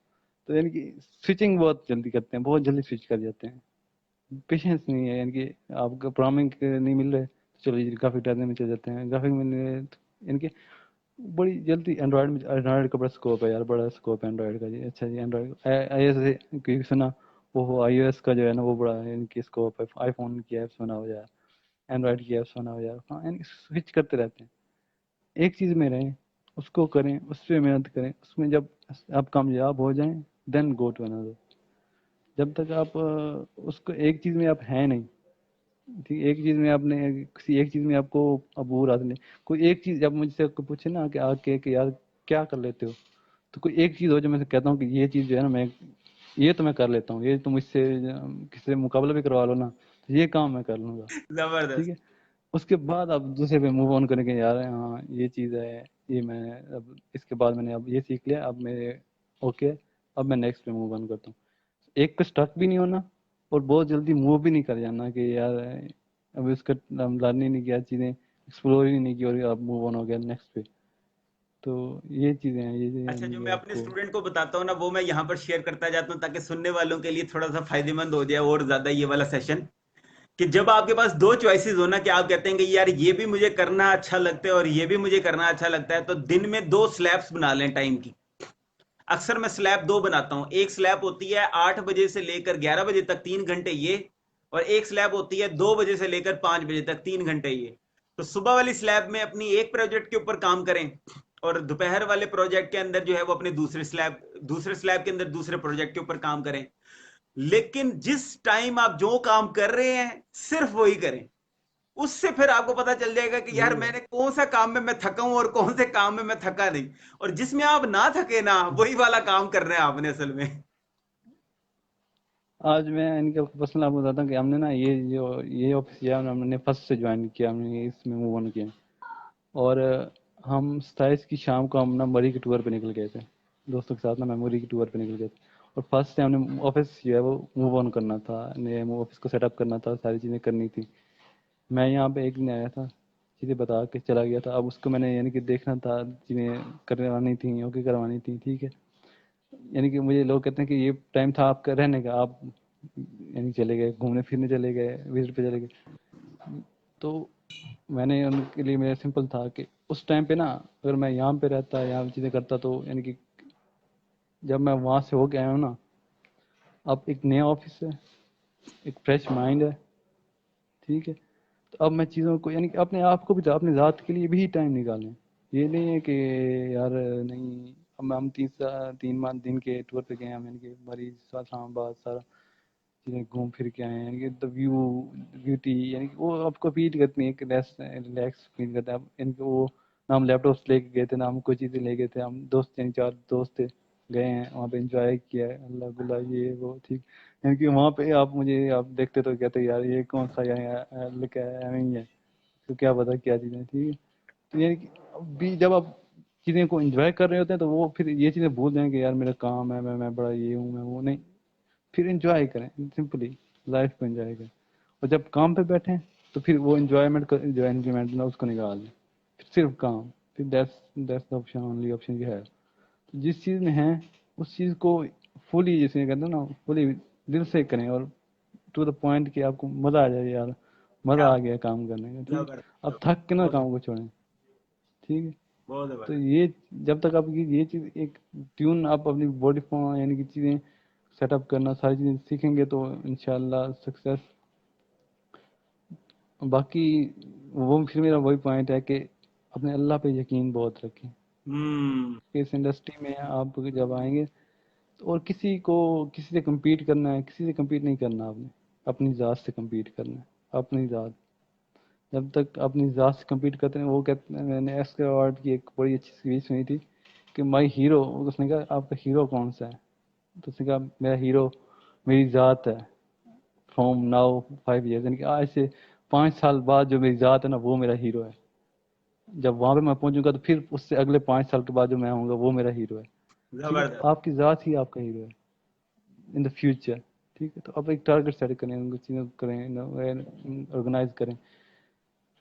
تو یعنی کہ سوئچنگ بہت جلدی کرتے ہیں، بہت جلدی سوئچ کر جاتے ہیں. پیشنس نہیں ہے، یعنی کہ آپ کو پروگرامنگ نہیں مل رہے تو چلو جی گرافک ڈیزائن میں چل جاتے ہیں، گرافک میں یعنی کہ بڑی جلدی. اینڈرائڈ کا بڑا اسکوپ ہے یار، بڑا اسکوپ ہے اینڈرائڈ کا جی. اچھا جی، اینڈرائڈ آئی ایس سنا، وہ آئی او ایس کا جو ہے نا وہ بڑا یعنی کہ اسکوپ ہے. آئی فون کی ایپس بنا ہو جائے، اینڈرائڈ کی ایپس بنا ہو جائے. ہاں یعنی سوئچ کرتے رہتے ہیں، ایک چیز میں رہیں، اس کو کریں، اس پہ محنت کریں، اس میں جب آپ کامیاب ہو جائیں دین گو ٹو another. جب تک آپ اس کو ایک چیز میں آپ ہیں نہیں، ٹھیک، ایک چیز میں آپ نے کسی ایک چیز میں آپ کو عبور حاصل نہیں. کوئی ایک چیز جب مجھ سے پوچھے نا کہ آ کے کہ یار کیا کر لیتے ہو، تو کوئی ایک چیز ہو جو میں سے کہتا ہوں کہ یہ چیز جو ہے نا میں یہ تو میں کر لیتا ہوں، یہ تو مجھ سے کسی سے مقابلہ بھی کروا لو نا تو یہ کام میں کر لوں گا. ٹھیک زبردست. ہے، اس کے بعد آپ دوسرے پہ موو آن کریں گے. یار ہاں یہ چیز ہے، یہ میں اب اس کے بعد میں نے اب یہ سیکھ لیا، اب میں اوکے، اب میں نیکسٹ پہ موو آن کرتا ہوں. ایک پہ اسٹک بھی نہیں ہونا اور بہت جلدی موو بھی نہیں کر جانا کہ یار اب اس کا ہم لرن ہی نہیں کیا، چیزیں ایکسپلور ہی نہیں کی اور اب موو آن ہو گیا نیکسٹ پہ. تو یہ چیزیں ہیں، یہ اچھا، یعنی جو کہ میں آپ اپنے کو. اسٹوڈنٹ کو بتاتا ہوں نا وہ میں یہاں پر شیئر کرتا جاتا ہوں تاکہ سننے والوں کے لیے تھوڑا سا فائدے مند ہو جائے اور زیادہ یہ والا سیشن. کہ جب آپ کے پاس دو چوائسیز ہونا کہ آپ کہتے ہیں کہ یار یہ بھی مجھے کرنا اچھا لگتا ہے اور یہ بھی مجھے کرنا اچھا لگتا ہے، تو دن میں دو سلیبس بنا لیں ٹائم کی. اکثر میں سلیب دو بناتا ہوں. ایک سلیب ہوتی ہے 8 بجے سے لے کر 11 بجے تک 3 گھنٹے یہ، اور ایک سلیب ہوتی ہے 2 بجے سے لے کر 5 بجے تک 3 گھنٹے یہ. تو صبح والی سلیب میں اپنی ایک پروجیکٹ کے اوپر کام کریں اور دوپہر والے پروجیکٹ کے اندر جو ہے وہ اپنے دوسرے سلیب کے اندر دوسرے پروجیکٹ کے اوپر کام کریں. لیکن جس ٹائم آپ جو کام کر رہے ہیں صرف وہی کریں. اس سے پھر آپ کو پتا چل جائے گا کہ یار میں نے کون سا کام میں تھکا ہوں اور کون سے کام میں تھکا نہیں. اور جس میں آپ نہ تھکے نا وہی والا کام کرنا ہے آپ نے اصل میں. آج میں ان کے پرسنل آپ کو بتاتا ہوں کہ ہم نے نا یہ آفس کیا، ہم نے فرسٹ سے جوائن کیا، ہم نے اس میں موو آن کیا. اور ہم 27 کی شام کو ہم نا مری کے ٹور پہ نکل گئے تھے دوستوں کے ساتھ نا، میموری کے ٹور پہ نکل گئے تھے. اور فرسٹ سے ہم نے آفس جو ہے وہ موو آن کرنا تھا، آفس کو سیٹ اپ کرنا تھا، ساری چیزیں کرنی تھی. میں یہاں پہ ایک دن آیا تھا، چیزیں بتا کے چلا گیا تھا. اب اس کو میں نے یعنی کہ دیکھنا تھا، چیزیں کروانی تھیں، اوکے کروانی تھیں. ٹھیک ہے، یعنی کہ مجھے لوگ کہتے ہیں کہ یہ ٹائم تھا آپ کا رہنے کا، آپ یعنی چلے گئے گھومنے پھرنے، چلے گئے وزٹ پہ چلے گئے. تو میں نے ان کے لیے میرا سمپل تھا کہ اس ٹائم پہ نا اگر میں یہاں پہ رہتا، یہاں چیزیں کرتا، تو یعنی کہ جب میں وہاں سے ہو کے آیا ہوں نا، اب ایک نیا آفس ہے، ایک فریش مائنڈ ہے. ٹھیک ہے، تو اب میں چیزوں کو یعنی کہ اپنے آپ کو بھی اپنے ذات کے لیے بھی ٹائم نکالیں. یہ نہیں ہے کہ یار نہیں ہم 3 دن کے ٹور پہ گئے، ہم یعنی کہ مریض اسلام آباد سارا چیزیں گھوم پھر کے آئے ہیں. یعنی کہ بیوٹی یعنی کہ وہ آپ کو فیل کرتی ہیں کہ ریلیکس فیل کرتا ہے. یعنی کہ وہ نہ ہم لیپ ٹاپس لے کے گئے تھے، نہ ہم کوئی چیزیں لے گئے تھے. ہم دوست یعنی 4 دوست تھے، گئے ہیں وہاں پہ انجوائے کیا ہے، اللہ گلا یہ وہ. ٹھیک، یعنی کہ وہاں پہ آپ دیکھتے تو کہتے یار یہ کون سا لکھا ہے نہیں ہے تو کیا پتا کیا چیزیں. ٹھیک ہے، تو یعنی کہ بھی جب آپ چیزیں کو انجوائے کر رہے ہوتے ہیں تو وہ پھر یہ چیزیں بھول جائیں کہ یار میرا کام ہے، میں بڑا یہ ہوں، میں وہ نہیں. پھر انجوائے کریں، سمپلی لائف کو انجوائے کریں. اور جب کام پہ بیٹھیں تو پھر وہ انجوائمنٹ اس کو نکال دیں. پھر صرف کام، پھر دیٹس آپشن، اونلی آپشن یہ ہے. جس چیز میں ہیں اس چیز کو فلی، جیسے کہتے ہیں نا، فلی دل سے کریں اور ٹو دا پوائنٹ کہ آپ کو مزہ آ جائے یار، مزہ کیا آ گیا کام کرنے کا. ٹھیک ہے، زبردست. اب تھک کے نہ کام کو چھوڑیں. ٹھیک ہے، بہت تو زبردست. یہ جب تک آپ کی یہ چیز ایک ٹیون آپ اپنی باڈی فارم یعنی کہ چیزیں سیٹ اپ کرنا ساری چیزیں سیکھیں گے تو انشاءاللہ سکسیس. باقی وہ پھر میرا وہی پوائنٹ ہے کہ اپنے اللہ پہ یقین بہت رکھیں. ہوں. اس انڈسٹری میں آپ جب آئیں گے اور کسی سے کمپیٹ کرنا ہے، کسی سے کمپیٹ نہیں کرنا، آپ نے اپنی ذات سے کمپیٹ کرنا ہے. اپنی ذات جب تک اپنی ذات سے کمپیٹ کرتے ہیں، وہ کہتے ہیں، میں نے ایس کے اوارڈ کی ایک بڑی اچھی اسپیچ سنی تھی کہ مائی ہیرو، اس نے کہا آپ کا ہیرو کون سا ہے؟ تو اس نے کہا میرا ہیرو میری ذات ہے. فرام ناؤ 5 years، یعنی کہ آج سے 5 سال بعد جو میری ذات ہے نا وہ میرا ہیرو ہے. جب وہاں پہ میں پہنچوں گا تو پھر اس سے اگلے 5 سال کے بعد جو میں ہوں گا وہ میرا ہیرو ہے. ٹھیک ہے، تو زبردست. آپ کی ذات ہی آپ کا ہیرو ہے ان دا فیوچر. ٹھیک ہے، تو آپ ایک ٹارگیٹ سیٹ کریں، ان کو چیزوں کو کریں، آرگنائز کریں.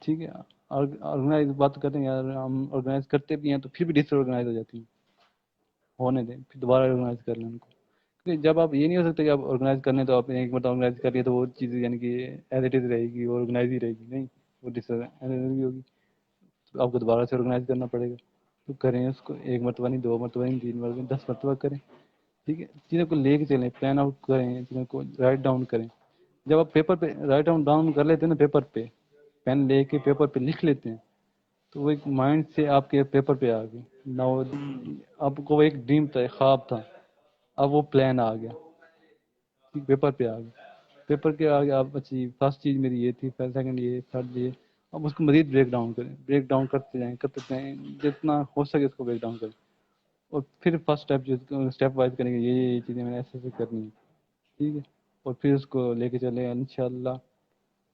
ٹھیک ہے، آرگنائز بات کرتے ہیں یار، ہم آرگنائز کرتے بھی ہیں تو پھر بھی ڈس آرگنائز ہو جاتی ہیں. ہونے دیں، پھر دوبارہ آرگنائز کر لیں ان کو. کیونکہ جب آپ یہ نہیں ہو سکتے کہ آپ آرگنائز کرنے تو آپ نے ایک مرتبہ آرگنائز کر لیا تو وہ چیز یعنی کہ ایز اٹ از رہے گی، وہ آرگنائز ہی رہے گی. نہیں، وہ ڈس آرگنائز بھی ہوگی. تو آپ کو دوبارہ سے آرگنائز کرنا پڑے گا. تو کریں اس کو، ایک مرتبہ نہیں، 2 مرتبہ نہیں، 3 مرتبہ نہیں، 10 مرتبہ کریں. ٹھیک ہے، چیزوں کو لے کے چلیں، پلان آؤٹ کریں، چیزوں کو رائٹ ڈاؤن کریں. جب آپ پیپر پہ رائٹ ڈاؤن کر لیتے ہیں نا، پیپر پہ پین لے کے پیپر پہ لکھ لیتے ہیں تو وہ ایک مائنڈ سے آپ کے پیپر پہ آ گئی. نہ وہ ہوں. آپ کو وہ ایک ڈریم تھا، ایک خواب تھا، اب وہ پلان آ گیا، پیپر پہ آ گیا. پیپر کے آگے آپ اچھی فرسٹ چیز میری یہ تھی، پھر سیکنڈ یہ، تھرڈ یہ. اب اس کو مزید بریک ڈاؤن کریں، بریک ڈاؤن کرتے جائیں جتنا ہو سکے اس کو بریک ڈاؤن کریں. اور پھر فرسٹ اسٹیپ وائز کریں گے، یہ چیزیں میں نے ایسے کرنی ہے. ٹھیک ہے، اور پھر اس کو لے کے چلیں انشاءاللہ.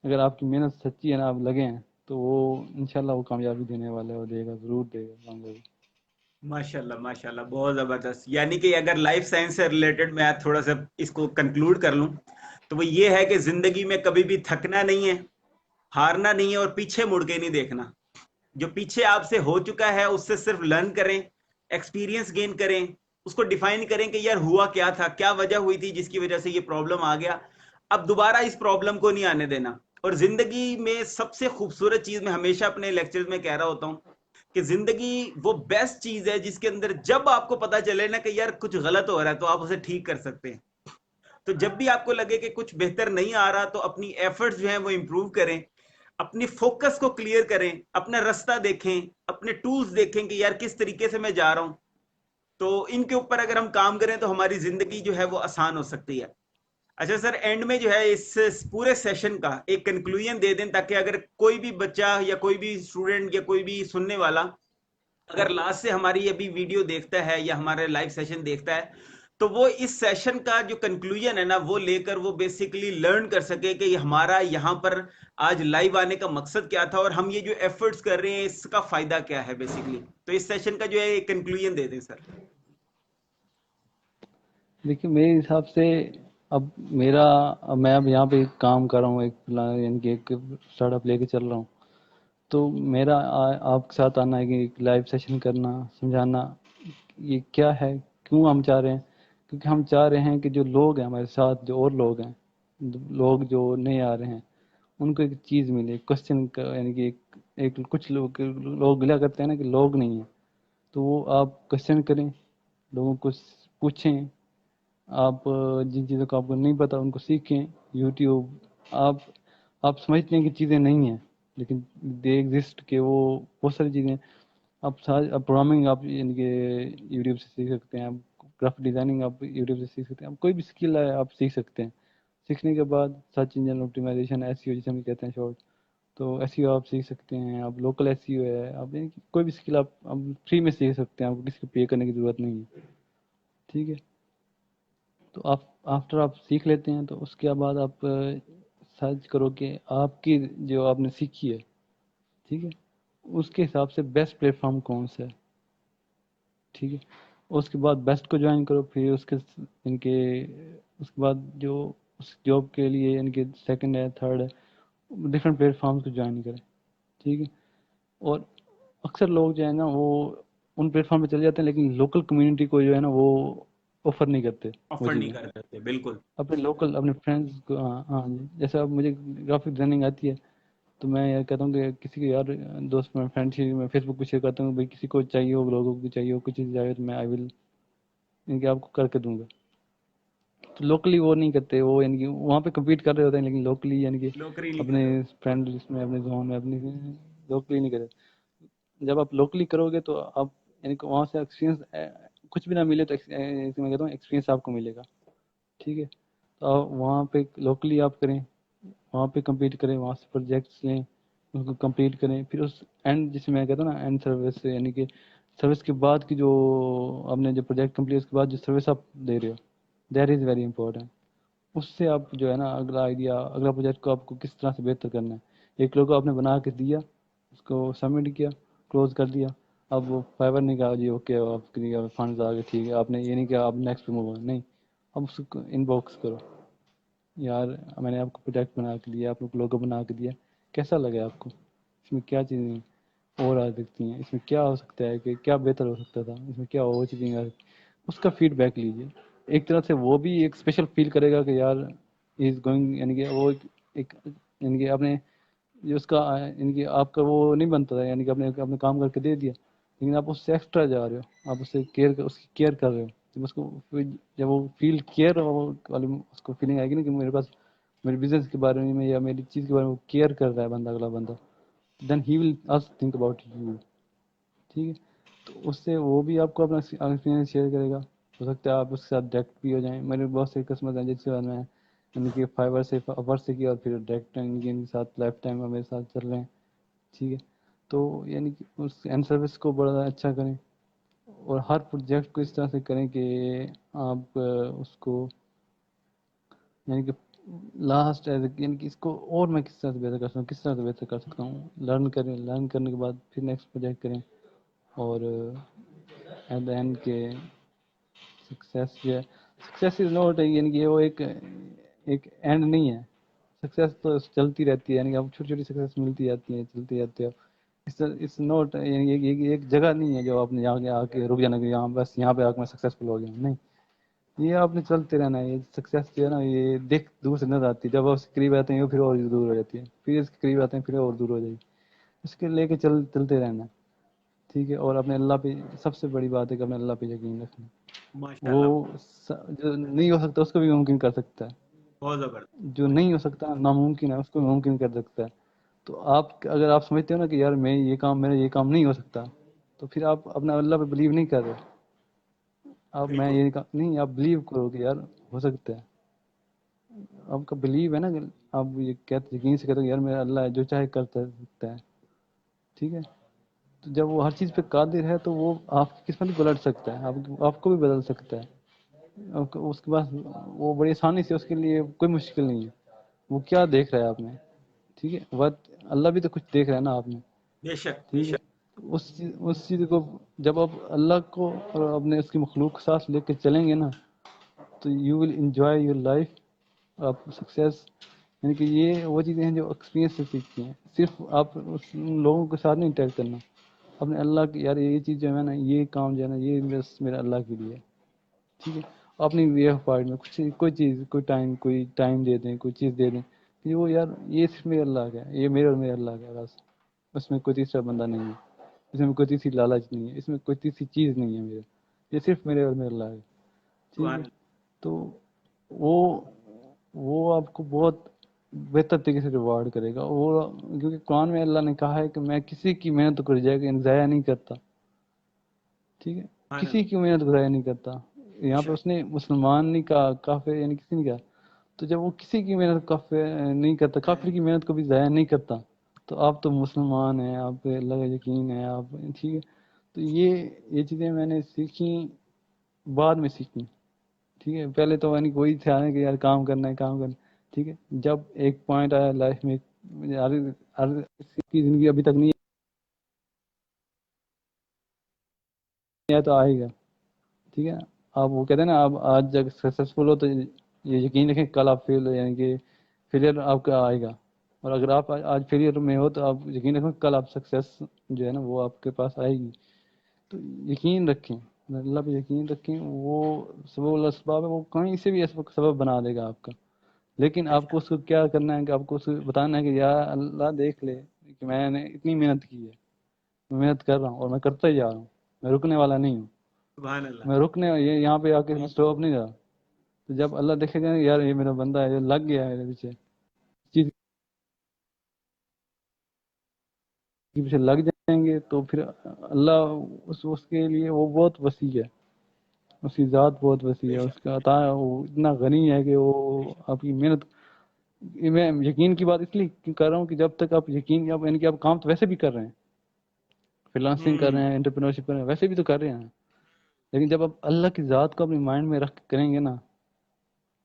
اگر آپ کی محنت سچی ہے نا، آپ لگے ہیں تو وہ انشاءاللہ وہ کامیابی دینے والا ہے، وہ دے گا، ضرور دے گا کامیابی. ماشاء اللہ ماشاء اللہ، بہت زبردست. یعنی کہ اگر لائف سائنس سے ریلیٹڈ میں تھوڑا سا اس کو کنکلوڈ کر لوں تو وہ یہ ہے کہ زندگی میں کبھی بھی تھکنا نہیں ہے، ہارنا نہیں ہے، اور پیچھے مڑ کے نہیں دیکھنا. جو پیچھے آپ سے ہو چکا ہے اس سے صرف لرن کریں، ایکسپیرینس گین کریں، اس کو ڈیفائن کریں کہ یار ہوا کیا تھا، کیا وجہ ہوئی تھی جس کی وجہ سے یہ پرابلم آ گیا. اب دوبارہ اس پرابلم کو نہیں آنے دینا. اور زندگی میں سب سے خوبصورت چیز میں ہمیشہ اپنے لیکچرز میں کہہ رہا ہوتا ہوں کہ زندگی وہ بیسٹ چیز ہے جس کے اندر جب آپ کو پتا چلے نا کہ یار کچھ غلط ہو رہا ہے تو آپ اسے ٹھیک کر سکتے ہیں. تو جب بھی آپ کو لگے کہ کچھ بہتر نہیں آ رہا تو اپنی ایفرٹس جو ہیں وہ امپروو کریں، اپنی فوکس کو کلیئر کریں، اپنا رستہ دیکھیں، اپنے ٹولز دیکھیں کہ یار کس طریقے سے میں جا رہا ہوں. تو ان کے اوپر اگر ہم کام کریں تو ہماری زندگی جو ہے وہ آسان ہو سکتی ہے. اچھا سر، اینڈ میں جو ہے اس پورے سیشن کا ایک کنکلوژن دے دیں تاکہ اگر کوئی بھی بچہ یا کوئی بھی اسٹوڈنٹ یا کوئی بھی سننے والا اگر لاسٹ سے ہماری ابھی ویڈیو دیکھتا ہے یا ہمارے لائیو سیشن دیکھتا ہے تو وہ اس سیشن کا جو کنکلوژن ہے نا وہ لے کر وہ بیسیکلی لرن کر سکے کہ ہمارا یہاں پر آج لائیو آنے کا مقصد کیا تھا اور ہم یہ جو ایفرٹس کر رہے ہیں اس کا فائدہ کیا ہے بیسیکلی. تو اس سیشن کا جو ہے ایک کنکلوژن دے دیں سر. دیکھیے میرے حساب سے اب میں اب یہاں پہ کام کر رہا ہوں، ایک یعنی کہ ایک اسٹارٹ اپ لے کے چل رہا ہوں. تو میرا آپ کے ساتھ آنا ہے کہ ایک لائیو سیشن کرنا، سمجھانا یہ کیا ہے، کیوں ہم چاہ رہے ہیں. کیونکہ ہم چاہ رہے ہیں کہ جو لوگ ہیں ہمارے ساتھ، جو اور لوگ ہیں، لوگ جو نہیں آ رہے ہیں، ان کو ایک چیز ملے، کوشچن کا، یعنی کہ ایک کچھ لوگ گلا کرتے ہیں نا کہ لوگ نہیں ہیں. تو وہ آپ کوشچن کریں، لوگوں کو پوچھیں. آپ جن چیزوں کا آپ کو نہیں پتا ان کو سیکھیں. یوٹیوب آپ سمجھتے ہیں کہ چیزیں نہیں ہیں لیکن دے ایگزسٹ، کہ وہ بہت ساری چیزیں. آپ پروگرامنگ آپ یعنی کہ یوٹیوب سے سیکھ سکتے ہیں، آپ گرافک ڈیزائننگ آپ یوٹیوب سے سیکھ سکتے ہیں، آپ کوئی بھی اسکل ہے آپ سیکھ سکتے ہیں. سیکھنے کے بعد search engine optimisation, S E O جسے ہم کہتے ہیں شارٹ، تو ایس ای او آپ سیکھ سکتے ہیں. آپ لوکل ایس ای او ہے، آپ یعنی کہ کوئی بھی اسکل آپ فری میں سیکھ سکتے ہیں، آپ کو کسی کو پے کرنے کی ضرورت نہیں ہے. ٹھیک ہے، تو آپ آفٹر آپ سیکھ لیتے ہیں تو اس کے بعد آپ سرچ کرو کہ آپ کی جو آپ نے سیکھی ہے، ٹھیک ہے، اس کے حساب سے بیسٹ پلیٹ فارم کون سا ہے. ٹھیک ہے، اس کے بعد بیسٹ کو جوائن کرو. پھر اس کے ان کے اس کے بعد جو اس جاب کے لیے یعنی کہ سیکنڈ ہے، تھرڈ ہے، ڈفرینٹ پلیٹ فارمس کو جوائن کریں. ٹھیک ہے، اور اکثر لوگ جو ہے نا وہ ان پلیٹ فارم پہ چلے جاتے ہیں لیکن لوکل کمیونٹی کو جو ہے نا وہ آفر نہیں کرتے وہ آفر نہیں چیزیں. کر سکتے بالکل. اپنے لوکل اپنے فرینڈس کو، ہاں ہاں جی، جیسے اب مجھے گرافک ڈیزائننگ آتی ہے تو میں یار کہتا ہوں کہ کسی کو یار دوست میں فرینڈ میں فیس بک پہ شیئر کرتا ہوں بھائی کسی کو چاہیے ہو لوگوں کو چاہیے ہو کچھ چیز چاہیے تو میں آئی ول ان کے آپ کو کر کے دوں گا. تو لوکلی وہ نہیں کرتے, وہ یعنی کہ وہاں پہ کمپیٹ کر رہے ہوتے ہیں لیکن لوکلی یعنی کہ نوکری نہیں اپنے کرتے. فرینڈ لسٹ میں اپنے زون میں اپنی لوکلی نہیں کرتے. جب آپ لوکلی کرو گے تو آپ یعنی کہ وہاں سے ایکسپیرینس کچھ بھی نہ ملے تو میں کہتا ہوں ایکسپیرینس آپ کو ملے گا. ٹھیک ہے, تو آپ وہاں پہ لوکلی آپ کریں, وہاں پہ کمپیٹ کریں, وہاں سے پروجیکٹس لیں, اس کو کمپلیٹ کریں, پھر اس اینڈ جسے میں کہتا ہوں نا اینڈ سروس یعنی کہ سروس کے بعد کی جو آپ نے جو پروجیکٹ کمپلیٹ اس کے بعد جو سروس آپ دے رہے ہو دیٹ از ویری امپورٹنٹ. اس سے آپ جو ہے نا اگلا آئیڈیا اگلا پروجیکٹ کو آپ کو کس طرح سے بہتر کرنا ہے. ایک لوگو آپ نے بنا کے دیا, اس کو سبمٹ کیا, کلوز کر دیا, اب وہ فائبر نہیں کہا جی اوکے آپ کے لیے فنڈز آ گئے ٹھیک ہے, آپ نے یہ نہیں کہا آپ نیکسٹ پہ موو نہیں, اب اس کو ان باکس کرو یار میں نے آپ کو پروجیکٹ بنا کے دیا, آپ کو لوگو بنا کے دیا, کیسا لگا آپ کو, اس میں کیا چیزیں اور آ سکتی ہیں, اس میں کیا ہو سکتا ہے کہ کیا بہتر ہو سکتا تھا, اس میں کیا اور چیزیں اس کا فیڈ بیک لیجیے. ایک طرح سے وہ بھی ایک اسپیشل فیل کرے گا کہ یار از گوئنگ یعنی کہ وہ ایک یعنی کہ آپ نے جو اس کا یعنی کہ آپ کا وہ نہیں بنتا تھا یعنی کہ آپ نے کام کر کے دے دیا لیکن آپ اس سے ایکسٹرا جا رہے ہو, آپ اس سے اس کی کیئر کر رہے ہو. جب اس کو جب وہ فیل کیئر والی اس کو فیلنگ آئے گی نا کہ میرے پاس میرے بزنس کے بارے میں یا میری چیز کے بارے میں کیئر کر رہا ہے بندہ, اگلا بندہ, then he will also think about you. ٹھیک ہے, تو اس سے وہ بھی آپ کو اپنا ایکسپیرینس شیئر کرے گا. ہو سکتا ہے آپ اس کے ساتھ ڈائریکٹ بھی ہو جائیں. میرے بہت سے کسٹمر ہیں جس کے بعد میں یعنی کہ فائبر سے اپر سے کیا اور پھر ڈائریکٹ ان کے ساتھ لائف ٹائم میرے ساتھ چل رہے ہیں. ٹھیک ہے, تو یعنی کہ اس اینڈ سروس کو بڑا اچھا کریں اور ہر پروجیکٹ کو اس طرح سے کریں کہ آپ اس کو یعنی کہ لاسٹ یعنی کہ اس کو اور میں کس طرح سے بہتر کر سکتا ہوں, کس طرح سے بہتر کر سکتا ہوں, لرن کریں, لرن کرنے کے بعد پھر نیکسٹ پروجیکٹ کریں. اور ایٹ دا اینڈ کے سکسیس جو ہے سکسیس از ناٹ یعنی کہ وہ ایک اینڈ نہیں ہے. سکسیس تو چلتی رہتی ہے یعنی کہ اب چھوٹی چھوٹی سکسیس ملتی جاتی ہیں چلتی جاتی ہے. اس نوٹ ایک جگہ نہیں ہے جو آپ نے یہاں آ کے رک جانا کہ یہاں بس یہاں پہ آ کے میں سکسیسفل ہو گیا, نہیں. یہ آپ نے چلتے رہنا ہے. یہ سکسیس جو ہے نا یہ دیکھ دور سے نظر آتی ہے, جب آپ اس کے قریب آتے ہیں پھر اور دور ہو جاتی ہے, پھر اس کے قریب آتے ہیں پھر اور دور ہو جائے گی. اس کے لے کے چلتے رہنا ہے. ٹھیک ہے, اور اپنے اللہ پہ سب سے بڑی بات ہے کہ اپنے اللہ پہ یقین رکھنا. ماشاء وہ اللہ. جو نہیں ہو سکتا اس کو بھی ممکن کر سکتا ہے, بہت زبردست. جو نہیں ہو سکتا ناممکن ہے اس کو ممکن کر سکتا ہے. تو آپ اگر آپ سمجھتے ہو نا کہ یار میرا یہ کام نہیں ہو سکتا, تو پھر آپ اپنا اللہ پہ بلیو نہیں کر رہے. آپ میں بالکل. یہ نہیں, آپ بلیو کرو کہ یار ہو سکتا ہے. آپ کا بلیو ہے نا کہ آپ یہ کہتے یقین سے کہتے ہو یار میرا اللہ ہے جو چاہے کر سکتا ہے. ٹھیک ہے, تو جب وہ ہر چیز پہ قادر ہے تو وہ آپ کی قسمت بھی پلٹ سکتا ہے, آپ کو بھی بدل سکتا ہے. اس کے بعد وہ بڑی آسانی سے, اس کے لیے کوئی مشکل نہیں ہے. وہ کیا دیکھ رہا ہے آپ نے, ٹھیک ہے, بٹ اللہ بھی تو کچھ دیکھ رہا ہے نا آپ نے. بے شک بے ٹھیک ہے, شک. اس چیز کو جب آپ اللہ کو اور اپنے اس کی مخلوق کے ساتھ لے کے چلیں گے نا تو you will enjoy your life. آپ سکسیس یعنی کہ یہ وہ چیزیں ہیں جو ایکسپیرینس سے سیکھتی ہیں. صرف آپ اس لوگوں کے ساتھ نہیں انٹریکٹ کرنا, اپنے اللہ کی یار یہ چیز جو ہے نا یہ کام جو ہے نا یہ بس میرا اللہ کے لیے ہے. ٹھیک ہے, اپنی وے آف پارٹ میں کچھ کوئی چیز کوئی ٹائم دے دیں, کوئی چیز دے دیں کہ وہ یار یہ صرف میرے اللہ کا ہے, یہ میرے اور میرے اللہ کا ہے بس. اس میں کوئی تیسرا بندہ نہیں ہے, اس میں کوئی تیسری لالچ نہیں ہے, اس میں کوئی تیسری چیز نہیں ہے میرے, یہ صرف میرے اور میرے اللہ ہے. ٹھیک ہے, سبحان تو وہ آپ کو بہت بہتر طریقے سے ریوارڈ کرے گا. وہ کیونکہ قرآن میں اللہ نے کہا ہے کہ میں کسی کی محنت کو ضائع نہیں کرتا. ٹھیک ہے, اللہ. کسی کی محنت کو ضائع نہیں کرتا. بے یہاں پہ شک. اس نے مسلمان نہیں کہا, کافر یعنی کسی نے کہا. تو جب وہ کسی کی محنت کافر نہیں کرتا, کافر کی محنت کو بھی ضائع نہیں کرتا, تو آپ تو مسلمان ہیں, آپ پہ اللہ کا یقین ہے آپ. ٹھیک ہے, تو یہ چیزیں میں نے سیکھی بعد میں سیکھی. ٹھیک ہے, پہلے تو یعنی کوئی تھا کہ یار کام کرنا ہے کام کرنا ہے. ٹھیک ہے, جب ایک پوائنٹ آیا لائف میں, ہر کسی کی زندگی ابھی تک نہیں ہے تو آئے گا. ٹھیک ہے, آپ وہ کہتے ہیں نا آپ آج جب سکسیسفل ہو تو یہ یقین رکھیں کل آپ فیل یعنی کہ فیلئر آپ کا آئے گا. اور اگر آپ آج فیلئر میں ہو تو آپ یقین رکھیں کل آپ سکسیس جو ہے نا وہ آپ کے پاس آئے گی. تو یقین رکھیں, اللہ پہ یقین رکھیں. وہ سبب الاسباب ہے, وہ کہیں سے بھی سبب بنا دے گا آپ کا. لیکن آپ اچھا کو اس کو کیا کرنا ہے کہ آپ کو اس کو بتانا ہے کہ یا اللہ دیکھ لے کہ میں نے اتنی محنت کی ہے، میں محنت کر رہا ہوں اور میں کرتا ہی جا رہا ہوں، میں رکنے والا نہیں ہوں، سبحان اللہ. میں رکنے یہاں پہ آ کے میں اسٹاپ نہیں رہا. تو جب اللہ دیکھے گا یار یہ میرا بندہ ہے، یہ لگ گیا ہے میرے پیچھے، چیز کے پیچھے لگ جائیں گے، تو پھر اللہ اس کے لیے وہ بہت وسیع ہے، اس کی ذات بہت وسیع بے ہے، شک. اس کا عطا وہ اتنا غنی ہے کہ وہ آپ کی محنت. میں یقین کی بات اس لیے کر رہا ہوں کہ جب تک آپ یقین یعنی کہ آپ کام تو ویسے بھی کر رہے ہیں، فریلانسنگ کر رہے ہیں، انٹرپرینورشپ کر رہے ہیں، ویسے بھی تو کر رہے ہیں، لیکن جب آپ اللہ کی ذات کو اپنے مائنڈ میں رکھ کے کریں گے نا،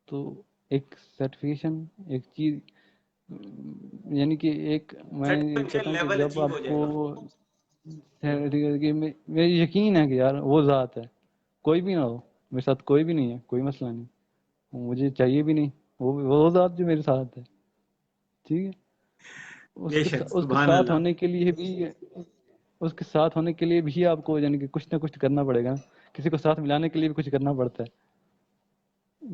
تو ایک سرٹیفکیشن، ایک چیز، یعنی کہ ایک میں یہ کہتا سیٹسفیکشن ہوں کہ لیول جب اچیو آپ ہو کو جائے گا. میرے یقین ہے کہ یار وہ ذات ہے، کوئی بھی نہ ہو میرے ساتھ، کوئی بھی نہیں ہے، کوئی مسئلہ نہیں، مجھے چاہیے بھی نہیں، وہ ذات جو میرے ساتھ ہے، ٹھیک ہے. بے شک. اس کے سبحان ساتھ اللہ. ہونے کے لیے بھی، اس کے ساتھ ہونے کے لیے بھی آپ کو یعنی کہ کچھ نہ کچھ کرنا پڑے گا. کسی کو ساتھ ملانے کے لیے بھی کچھ کرنا پڑتا ہے،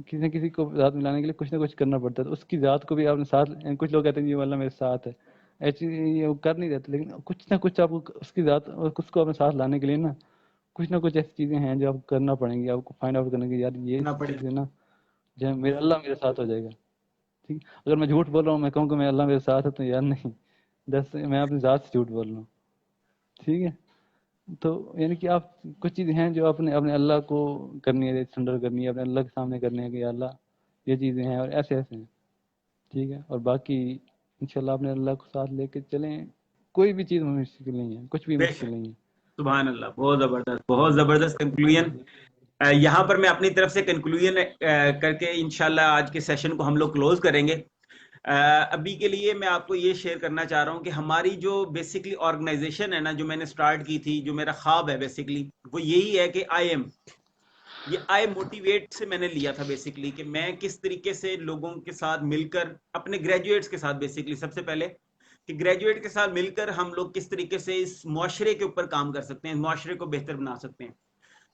کسی نہ کسی کو ذات ملانے کے لیے کچھ نہ کچھ کرنا پڑتا ہے. تو اس کی ذات کو بھی آپ نے ساتھ، کچھ لوگ کہتے ہیں یہ اللہ میرے ساتھ ہے، ایکچولی وہ کر نہیں دیتے، لیکن کچھ نہ کچھ آپ کو اس کی ذات، اس کو اپنے ساتھ لانے کے لیے نا کچھ نہ کچھ ایسی چیزیں ہیں جو آپ کو کرنا پڑیں گی، آپ کو فائنڈ آؤٹ کرنے کی یار یہ کرنا پڑے گا. چیزیں نا جو میرا اللہ میرے ساتھ ہو جائے گا. ٹھیک. اگر میں جھوٹ بول رہا ہوں، میں کہوں کہ میں اللہ میرے ساتھ ہے، تو یار نہیں، میں اپنی ذات سے جھوٹ بول رہا ہوں. ٹھیک ہے. تو یعنی کہ آپ کچھ چیزیں ہیں جو اپنے اللہ کو کرنی ہے، سرنڈر کرنی ہے، اپنے اللہ کے سامنے کرنی ہے کہ یا اللہ یہ چیزیں ہیں اور ایسے ایسے ہیں. ٹھیک ہے. اور باقی انشاءاللہ اپنے اللہ کو ساتھ لے کے چلیں، کوئی بھی چیز مشکل نہیں ہے، کچھ بھی بے مشکل شک. نہیں ہے. سبحان اللہ. بہت زبردست، بہت زبردست کنکلوژن. یہاں پر میں اپنی طرف سے کنکلوژن کر کے انشاءاللہ آج کے سیشن کو ہم لوگ کلوز کریں گے. ابھی کے لیے میں آپ کو یہ شیئر کرنا چاہ رہا ہوں کہ ہماری جو بیسکلی آرگنائزیشن ہے نا، جو میں نے سٹارٹ کی تھی، جو میرا خواب ہے بیسکلی وہ یہی ہے کہ یہ آئی موٹیویٹ سے میں نے لیا تھا بیسکلی، کہ میں کس طریقے سے لوگوں کے ساتھ مل کر، اپنے گریجویٹس کے ساتھ بیسکلی سب سے پہلے، کہ گریجویٹ کے ساتھ مل کر ہم لوگ کس طریقے سے اس معاشرے کے اوپر کام کر سکتے ہیں، معاشرے کو بہتر بنا سکتے ہیں.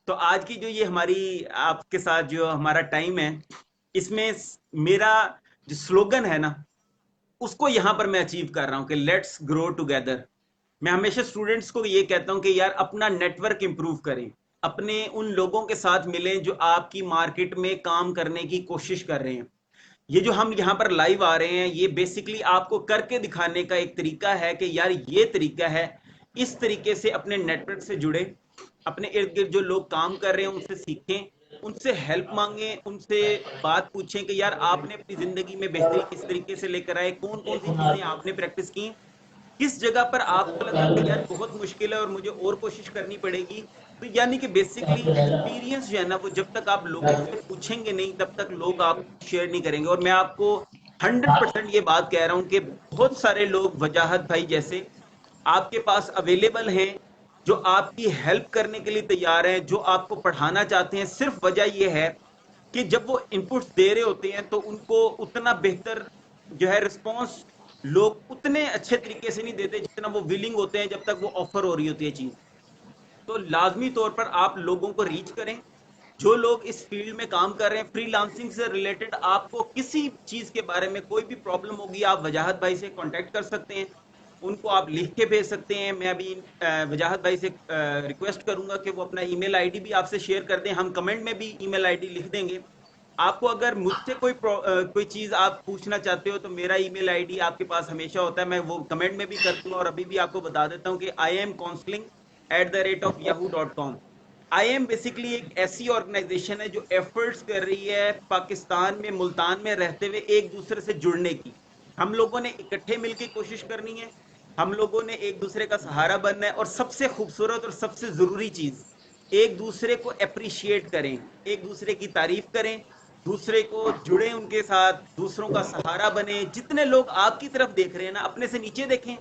تو آج کی جو یہ ہماری آپ کے ساتھ جو ہمارا ٹائم ہے، اس میں میرا جو سلوگن ہے نا، اس کو یہاں پر میں اچیو کر رہا ہوں کہ لیٹس گرو ٹوگیدر. میں ہمیشہ اسٹوڈنٹس کو یہ کہتا ہوں کہ یار اپنا نیٹ ورک امپروو کریں، اپنے ان لوگوں کے ساتھ ملیں جو آپ کی مارکیٹ میں کام کرنے کی کوشش کر رہے ہیں. یہ جو ہم یہاں پر لائیو آ رہے ہیں، یہ بیسکلی آپ کو کر کے دکھانے کا ایک طریقہ ہے کہ یار یہ طریقہ ہے. اس طریقے سے اپنے نیٹ ورک سے جڑے، اپنے ارد گرد جو لوگ کام کر رہے ہیں ان سے سیکھیں، ان سے ہیلپ مانگیں، ان سے بات پوچھیں کہ یار آپ نے اپنی زندگی میں بہتری کس طریقے سے لے کر آئے، کون کون سی چیزیں آپ نے پریکٹس کی، کس جگہ پر آپ کو لگا کہ یار بہت مشکل ہے اور مجھے اور کوشش کرنی پڑے گی. تو یعنی کہ بیسکلی ایکسپیرینس جو ہے نا، وہ جب تک آپ لوگوں سے پوچھیں گے نہیں تب تک لوگ آپ شیئر نہیں کریں گے. اور میں آپ کو 100% یہ بات کہہ رہا ہوں کہ بہت سارے لوگ وجاہت بھائی جیسے آپ کے پاس اویلیبل ہیں، جو آپ کی ہیلپ کرنے کے لیے تیار ہیں، جو آپ کو پڑھانا چاہتے ہیں. صرف وجہ یہ ہے کہ جب وہ انپٹس دے رہے ہوتے ہیں تو ان کو اتنا بہتر جو ہے رسپانس لوگ اتنے اچھے طریقے سے نہیں دیتے جتنا وہ ولنگ ہوتے ہیں جب تک وہ آفر ہو رہی ہوتی ہے چیز. تو لازمی طور پر آپ لوگوں کو ریچ کریں، جو لوگ اس فیلڈ میں کام کر رہے ہیں، فری لانسنگ سے ریلیٹڈ آپ کو کسی چیز کے بارے میں کوئی بھی پرابلم ہوگی، آپ وجاہت بھائی سے کانٹیکٹ کر سکتے ہیں، ان کو آپ لکھ کے بھیج سکتے ہیں. میں ابھی وجاہت بھائی سے ریکویسٹ کروں گا کہ وہ اپنا ای میل آئی ڈی بھی آپ سے شیئر کر دیں، ہم کمنٹ میں بھی ای میل آئی ڈی لکھ دیں گے. آپ کو اگر مجھ سے کوئی چیز آپ پوچھنا چاہتے ہو تو میرا ای میل آئی ڈی آپ کے پاس ہمیشہ ہوتا ہے، میں وہ کمنٹ میں بھی کر دوں گا، اور ابھی بھی آپ کو بتا دیتا ہوں کہ IAMcounseling@yahoo.com. آئی ایم بیسکلی ایک ایسی آرگنائزیشن ہے جو ایفرٹس کر رہی ہے پاکستان میں، ملتان میں رہتے ہوئے ایک دوسرے سے جڑنے کی. ہم لوگوں نے اکٹھے مل کے کوشش کرنی ہے، ہم لوگوں نے ایک دوسرے کا سہارا بننا ہے، اور سب سے خوبصورت اور سب سے ضروری چیز، ایک دوسرے کو اپریشیٹ کریں، ایک دوسرے کی تعریف کریں، دوسرے کو جڑیں ان کے ساتھ، دوسروں کا سہارا بنیں. جتنے لوگ آپ کی طرف دیکھ رہے ہیں نا، اپنے سے نیچے دیکھیں،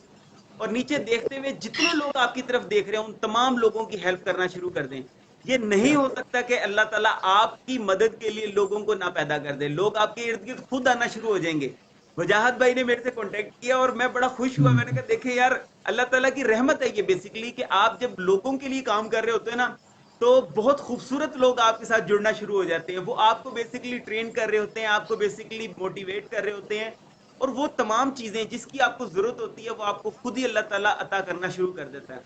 اور نیچے دیکھتے ہوئے جتنے لوگ آپ کی طرف دیکھ رہے ہیں ان تمام لوگوں کی ہیلپ کرنا شروع کر دیں. یہ نہیں ہو سکتا کہ اللہ تعالیٰ آپ کی مدد کے لیے لوگوں کو نہ پیدا کر دے، لوگ آپ کے ارد گرد خود آنا شروع ہو جائیں گے. وجاہت بھائی نے میرے سے کانٹیکٹ کیا اور میں بڑا خوش ہوا، میں نے کہا دیکھیں یار اللہ تعالیٰ کی رحمت ہے یہ بیسکلی، کہ آپ جب لوگوں کے لیے کام کر رہے ہوتے ہیں نا، تو بہت خوبصورت لوگ آپ کے ساتھ جڑنا شروع ہو جاتے ہیں. وہ آپ کو بیسیکلی ٹرین کر رہے ہوتے ہیں, آپ کو بیسیکلی موٹیویٹ کر رہے ہوتے ہیں, اور وہ تمام چیزیں جس کی آپ کو ضرورت ہوتی ہے وہ آپ کو خود ہی اللہ تعالیٰ عطا کرنا شروع کر دیتا ہے.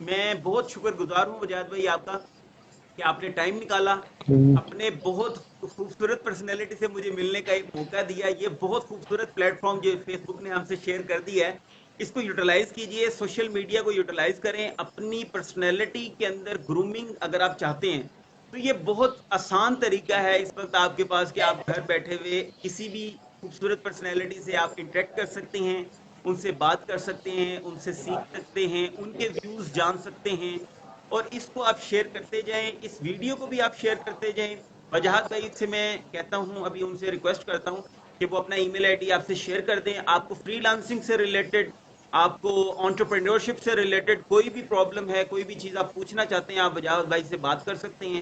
میں بہت شکر گزار ہوں وجاہد بھائی آپ کا کہ آپ نے ٹائم نکالا, اپنے بہت خوبصورت پرسنالٹی سے مجھے ملنے کا ایک موقع دیا. یہ بہت خوبصورت پلیٹ فارم جو فیس بک نے ہم سے شیئر کر دیا ہے, اس کو یوٹیلائز کیجئے, سوشل میڈیا کو یوٹیلائز کریں. اپنی پرسنالٹی کے اندر گرومنگ اگر آپ چاہتے ہیں تو یہ بہت آسان طریقہ ہے اس وقت آپ کے پاس کہ آپ گھر بیٹھے ہوئے کسی بھی خوبصورت پرسنالٹی سے آپ انٹریکٹ کر سکتے ہیں, ان سے بات کر سکتے ہیں, ان سے سیکھ سکتے ہیں, ان کے ویوز جان سکتے ہیں, اور اس کو آپ شیئر کرتے جائیں. اس ویڈیو کو بھی آپ شیئر کرتے جائیں. وجاہت بھائی سے میں کہتا ہوں, ابھی ان سے ریکویسٹ کرتا ہوں کہ وہ اپنا ای میل آئی ڈی آپ سے شیئر کر دیں. آپ کو فری لانسنگ سے ریلیٹڈ, آپ کو انٹرپرینورشپ سے ریلیٹڈ کوئی بھی پرابلم ہے, کوئی بھی چیز آپ پوچھنا چاہتے ہیں, آپ وجاہت بھائی سے بات کر سکتے ہیں.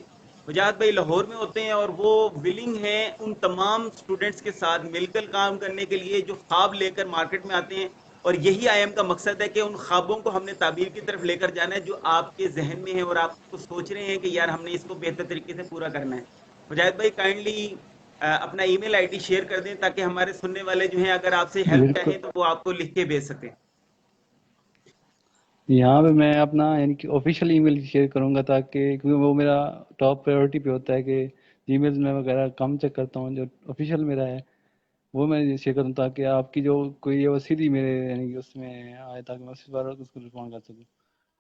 وجاہت بھائی لاہور میں ہوتے ہیں اور وہ ولنگ ہیں ان تمام اسٹوڈنٹس کے ساتھ مل کر کام کرنے کے لیے جو خواب لے کر مارکیٹ میں آتے ہیں. اور یہی آئی ایم کا مقصد ہے کہ ان خوابوں کو ہم نے تعبیر کی طرف لے کر جانا ہے جو آپ کے ذہن میں ہے اور آپ کو سوچ رہے ہیں کہ یار ہم نے اس کو بہتر طریقے سے پورا کرنا ہے. مجاہد بھائی کائنڈلی اپنا ای میل آئی ڈی شیئر کر دیں تاکہ ہمارے سننے والے جو ہیں اگر آپ سے ہیلپ بالکل. چاہیں تو وہ آپ کو لکھ کے بھیج سکیں. یہاں پہ میں اپنا یعنی کہ آفیشیل ای میل شیئر کروں گا تاکہ, کیونکہ وہ میرا ٹاپ پرائیورٹی پہ ہوتا ہے کہ ای میلز میں وغیرہ کم چیک کرتا ہوں. جو آفیشیل میرا ہے وہ میں شیئر کروں تاکہ آپ کی جو کوئی ہے وہ سیدھی میرے یعنی کہ اس میں آئے تاکہ میں اس بار اس کو رسپونڈ کر سکوں.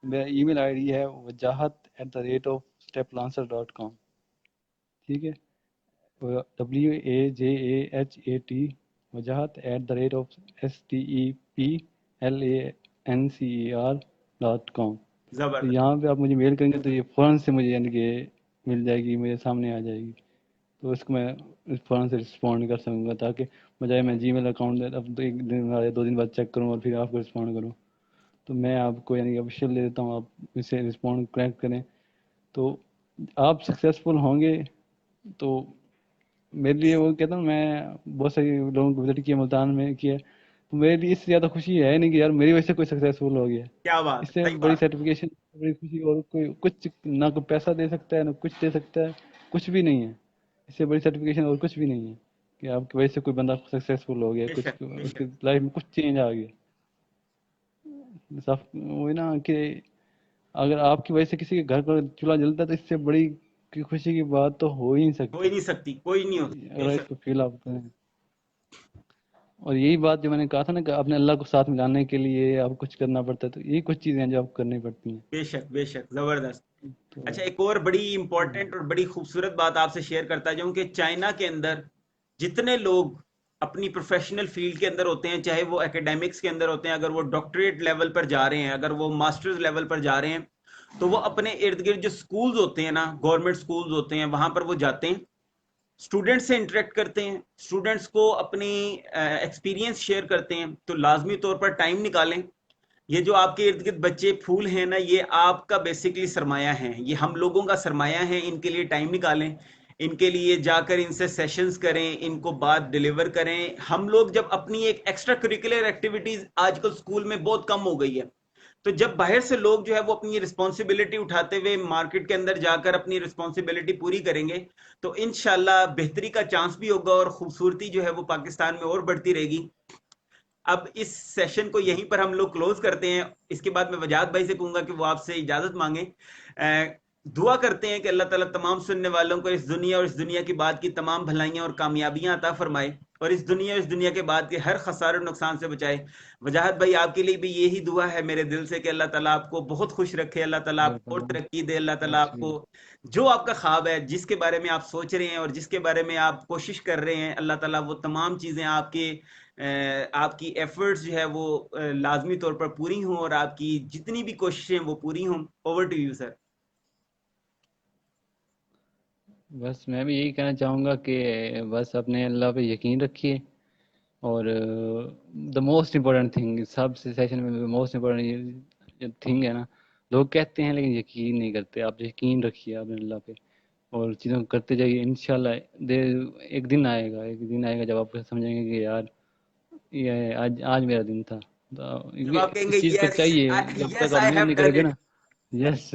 میرا ای میل آئی ڈی ہے wajahat@steplancer.com. ٹھیک ہے, WAJAHAT wajahat@steplancer.com. تو زبردست. یہاں پہ آپ مجھے میل کریں گے تو یہ فوراً سے مجھے یعنی کہ مل جائے گی, میرے سامنے آ جائے گی. تو اس کو میں فوراً سے رسپونڈ کر سکوں گا تاکہ بجائے میں جی میل اکاؤنٹ اب ایک دن یا 2 دن بعد چیک کروں اور پھر آپ کو رسپونڈ کروں. تو میں آپ کو یعنی کہ آفیشیل دے دیتا ہوں, آپ اسے رسپونڈ کریکٹ کریں تو آپ سکسیزفل ہوں گے. تو میرے لیے وہ کہتا ہوں, میں بہت ساری لوگوں کو وزٹ کیا ملتان میں کیا, تو میرے لیے اس سے زیادہ خوشی ہے نہیں کہ یار میری وجہ سے کوئی سکسیزفل ہو گیا. کیا بات اس ہے, سے صحیح بڑی بات. سرٹیفکیشن, بڑی خوشی اور کوئی کچھ نہ کوئی پیسہ دے سکتا ہے نہ کچھ دے سکتا ہے, کچھ بھی نہیں ہے. اس سے بڑی سرٹیفکیشن اور کچھ بھی نہیں ہے کہ آپ کی وجہ سے کوئی بندہ سکسیزفل ہو گیا, بے کچھ شک بے اس کی شک. لائف میں کچھ چینج آ گیا. صاف وہی نا کہ اگر آپ کی وجہ سے کسی کے گھر پر چولہا جلتا ہے تو اس سے بڑی خوشی کی بات تو ہو ہی نہیں ہو سکتی ہی نہیں سکتی, کوئی نہیں ہوتی. بے اگر اس شک. کو فیل آپ کریں. اور یہی بات جو میں نے کہا تھا نا کہ اپنے اللہ کو ساتھ ملانے کے لیے آپ کچھ کرنا پڑتا ہے, تو یہی کچھ چیزیں ہیں جو آپ کرنی پڑتی ہیں. بے شک بے شک, زبردست. تو اچھا, ایک اور بڑی امپورٹنٹ اور بڑی خوبصورت بات آپ سے شیئر کرتا جاؤں کہ چائنا کے اندر جتنے لوگ اپنی پروفیشنل فیلڈ کے اندر ہوتے ہیں, چاہے وہ اکیڈیمکس کے اندر ہوتے ہیں, اگر وہ ڈاکٹریٹ لیول پر جا رہے ہیں, اگر وہ ماسٹرز لیول پر جا رہے ہیں, تو وہ اپنے ارد گرد جو سکولز ہوتے ہیں نا, گورنمنٹ سکولز ہوتے ہیں, وہاں پر وہ جاتے ہیں, اسٹوڈنٹ سے انٹریکٹ کرتے ہیں, اسٹوڈنٹس کو اپنی ایکسپیرینس شیئر کرتے ہیں. تو لازمی طور پر ٹائم نکالیں. یہ جو آپ کے ارد گرد بچے پھول ہیں نا, یہ آپ کا بیسکلی سرمایہ ہیں, یہ ہم لوگوں کا سرمایہ ہیں. ان کے لیے ٹائم نکالیں, ان کے لیے جا کر ان سے سیشنز کریں, ان کو بات ڈیلیور کریں. ہم لوگ جب اپنی ایک ایکسٹرا کریکولر ایکٹیویٹیز آج کل اسکول میں بہت کم ہو گئی ہے, تو جب باہر سے لوگ جو ہے وہ اپنی رسپانسبلٹی اٹھاتے ہوئے مارکیٹ کے اندر جا کر اپنی رسپانسبلٹی پوری کریں گے, تو انشاءاللہ بہتری کا چانس بھی ہوگا اور خوبصورتی جو ہے وہ پاکستان میں اور بڑھتی رہے گی. اب اس سیشن کو یہیں پر ہم لوگ کلوز کرتے ہیں. اس کے بعد میں وجاہت بھائی سے کہوں گا کہ وہ آپ سے اجازت مانگیں. دعا کرتے ہیں کہ اللہ تعالیٰ تمام سننے والوں کو اس دنیا اور اس دنیا کی بعد کی تمام بھلائیاں اور کامیابیاں عطا فرمائے, اور اس دنیا اور اس دنیا کے بعد کے ہر خسارے اور نقصان سے بچائے. وجاہت بھائی آپ کے لیے بھی یہی دعا ہے میرے دل سے کہ اللہ تعالیٰ آپ کو بہت خوش رکھے, اللہ تعالیٰ آپ کو اور ترقی دے, اللہ تعالیٰ آپ کو جو آپ کا خواب ہے, جس کے بارے میں آپ سوچ رہے ہیں اور جس کے بارے میں آپ کوشش کر رہے ہیں, اللہ تعالیٰ وہ تمام چیزیں آپ کی ایفرٹس جو ہے وہ لازمی طور پر پوری ہوں, اور آپ کی جتنی بھی کوششیں وہ پوری ہوں. Over to you sir. بس میں بھی یہی کہنا چاہوں گا کہ بس اپنے اللہ پہ یقین رکھیے, اور دا موسٹ امپورٹنٹ تھنگ سب سے سیشن میں موسٹ امپورٹنٹ تھنگ ہے نا, لوگ کہتے ہیں لیکن یقین نہیں کرتے. آپ یقین رکھیے اپنے اللہ پہ اور چیزوں کو کرتے جائیے. انشاءاللہ ایک دن آئے گا جب آپ سمجھیں گے کہ یار یہ آج میرا دن تھا. جب آپ کہیں گے اس چیز کو یس چاہیے, جب یس تک آپ آئی محنت ہیو نہیں کرو ڈن گے اٹ. نا. یس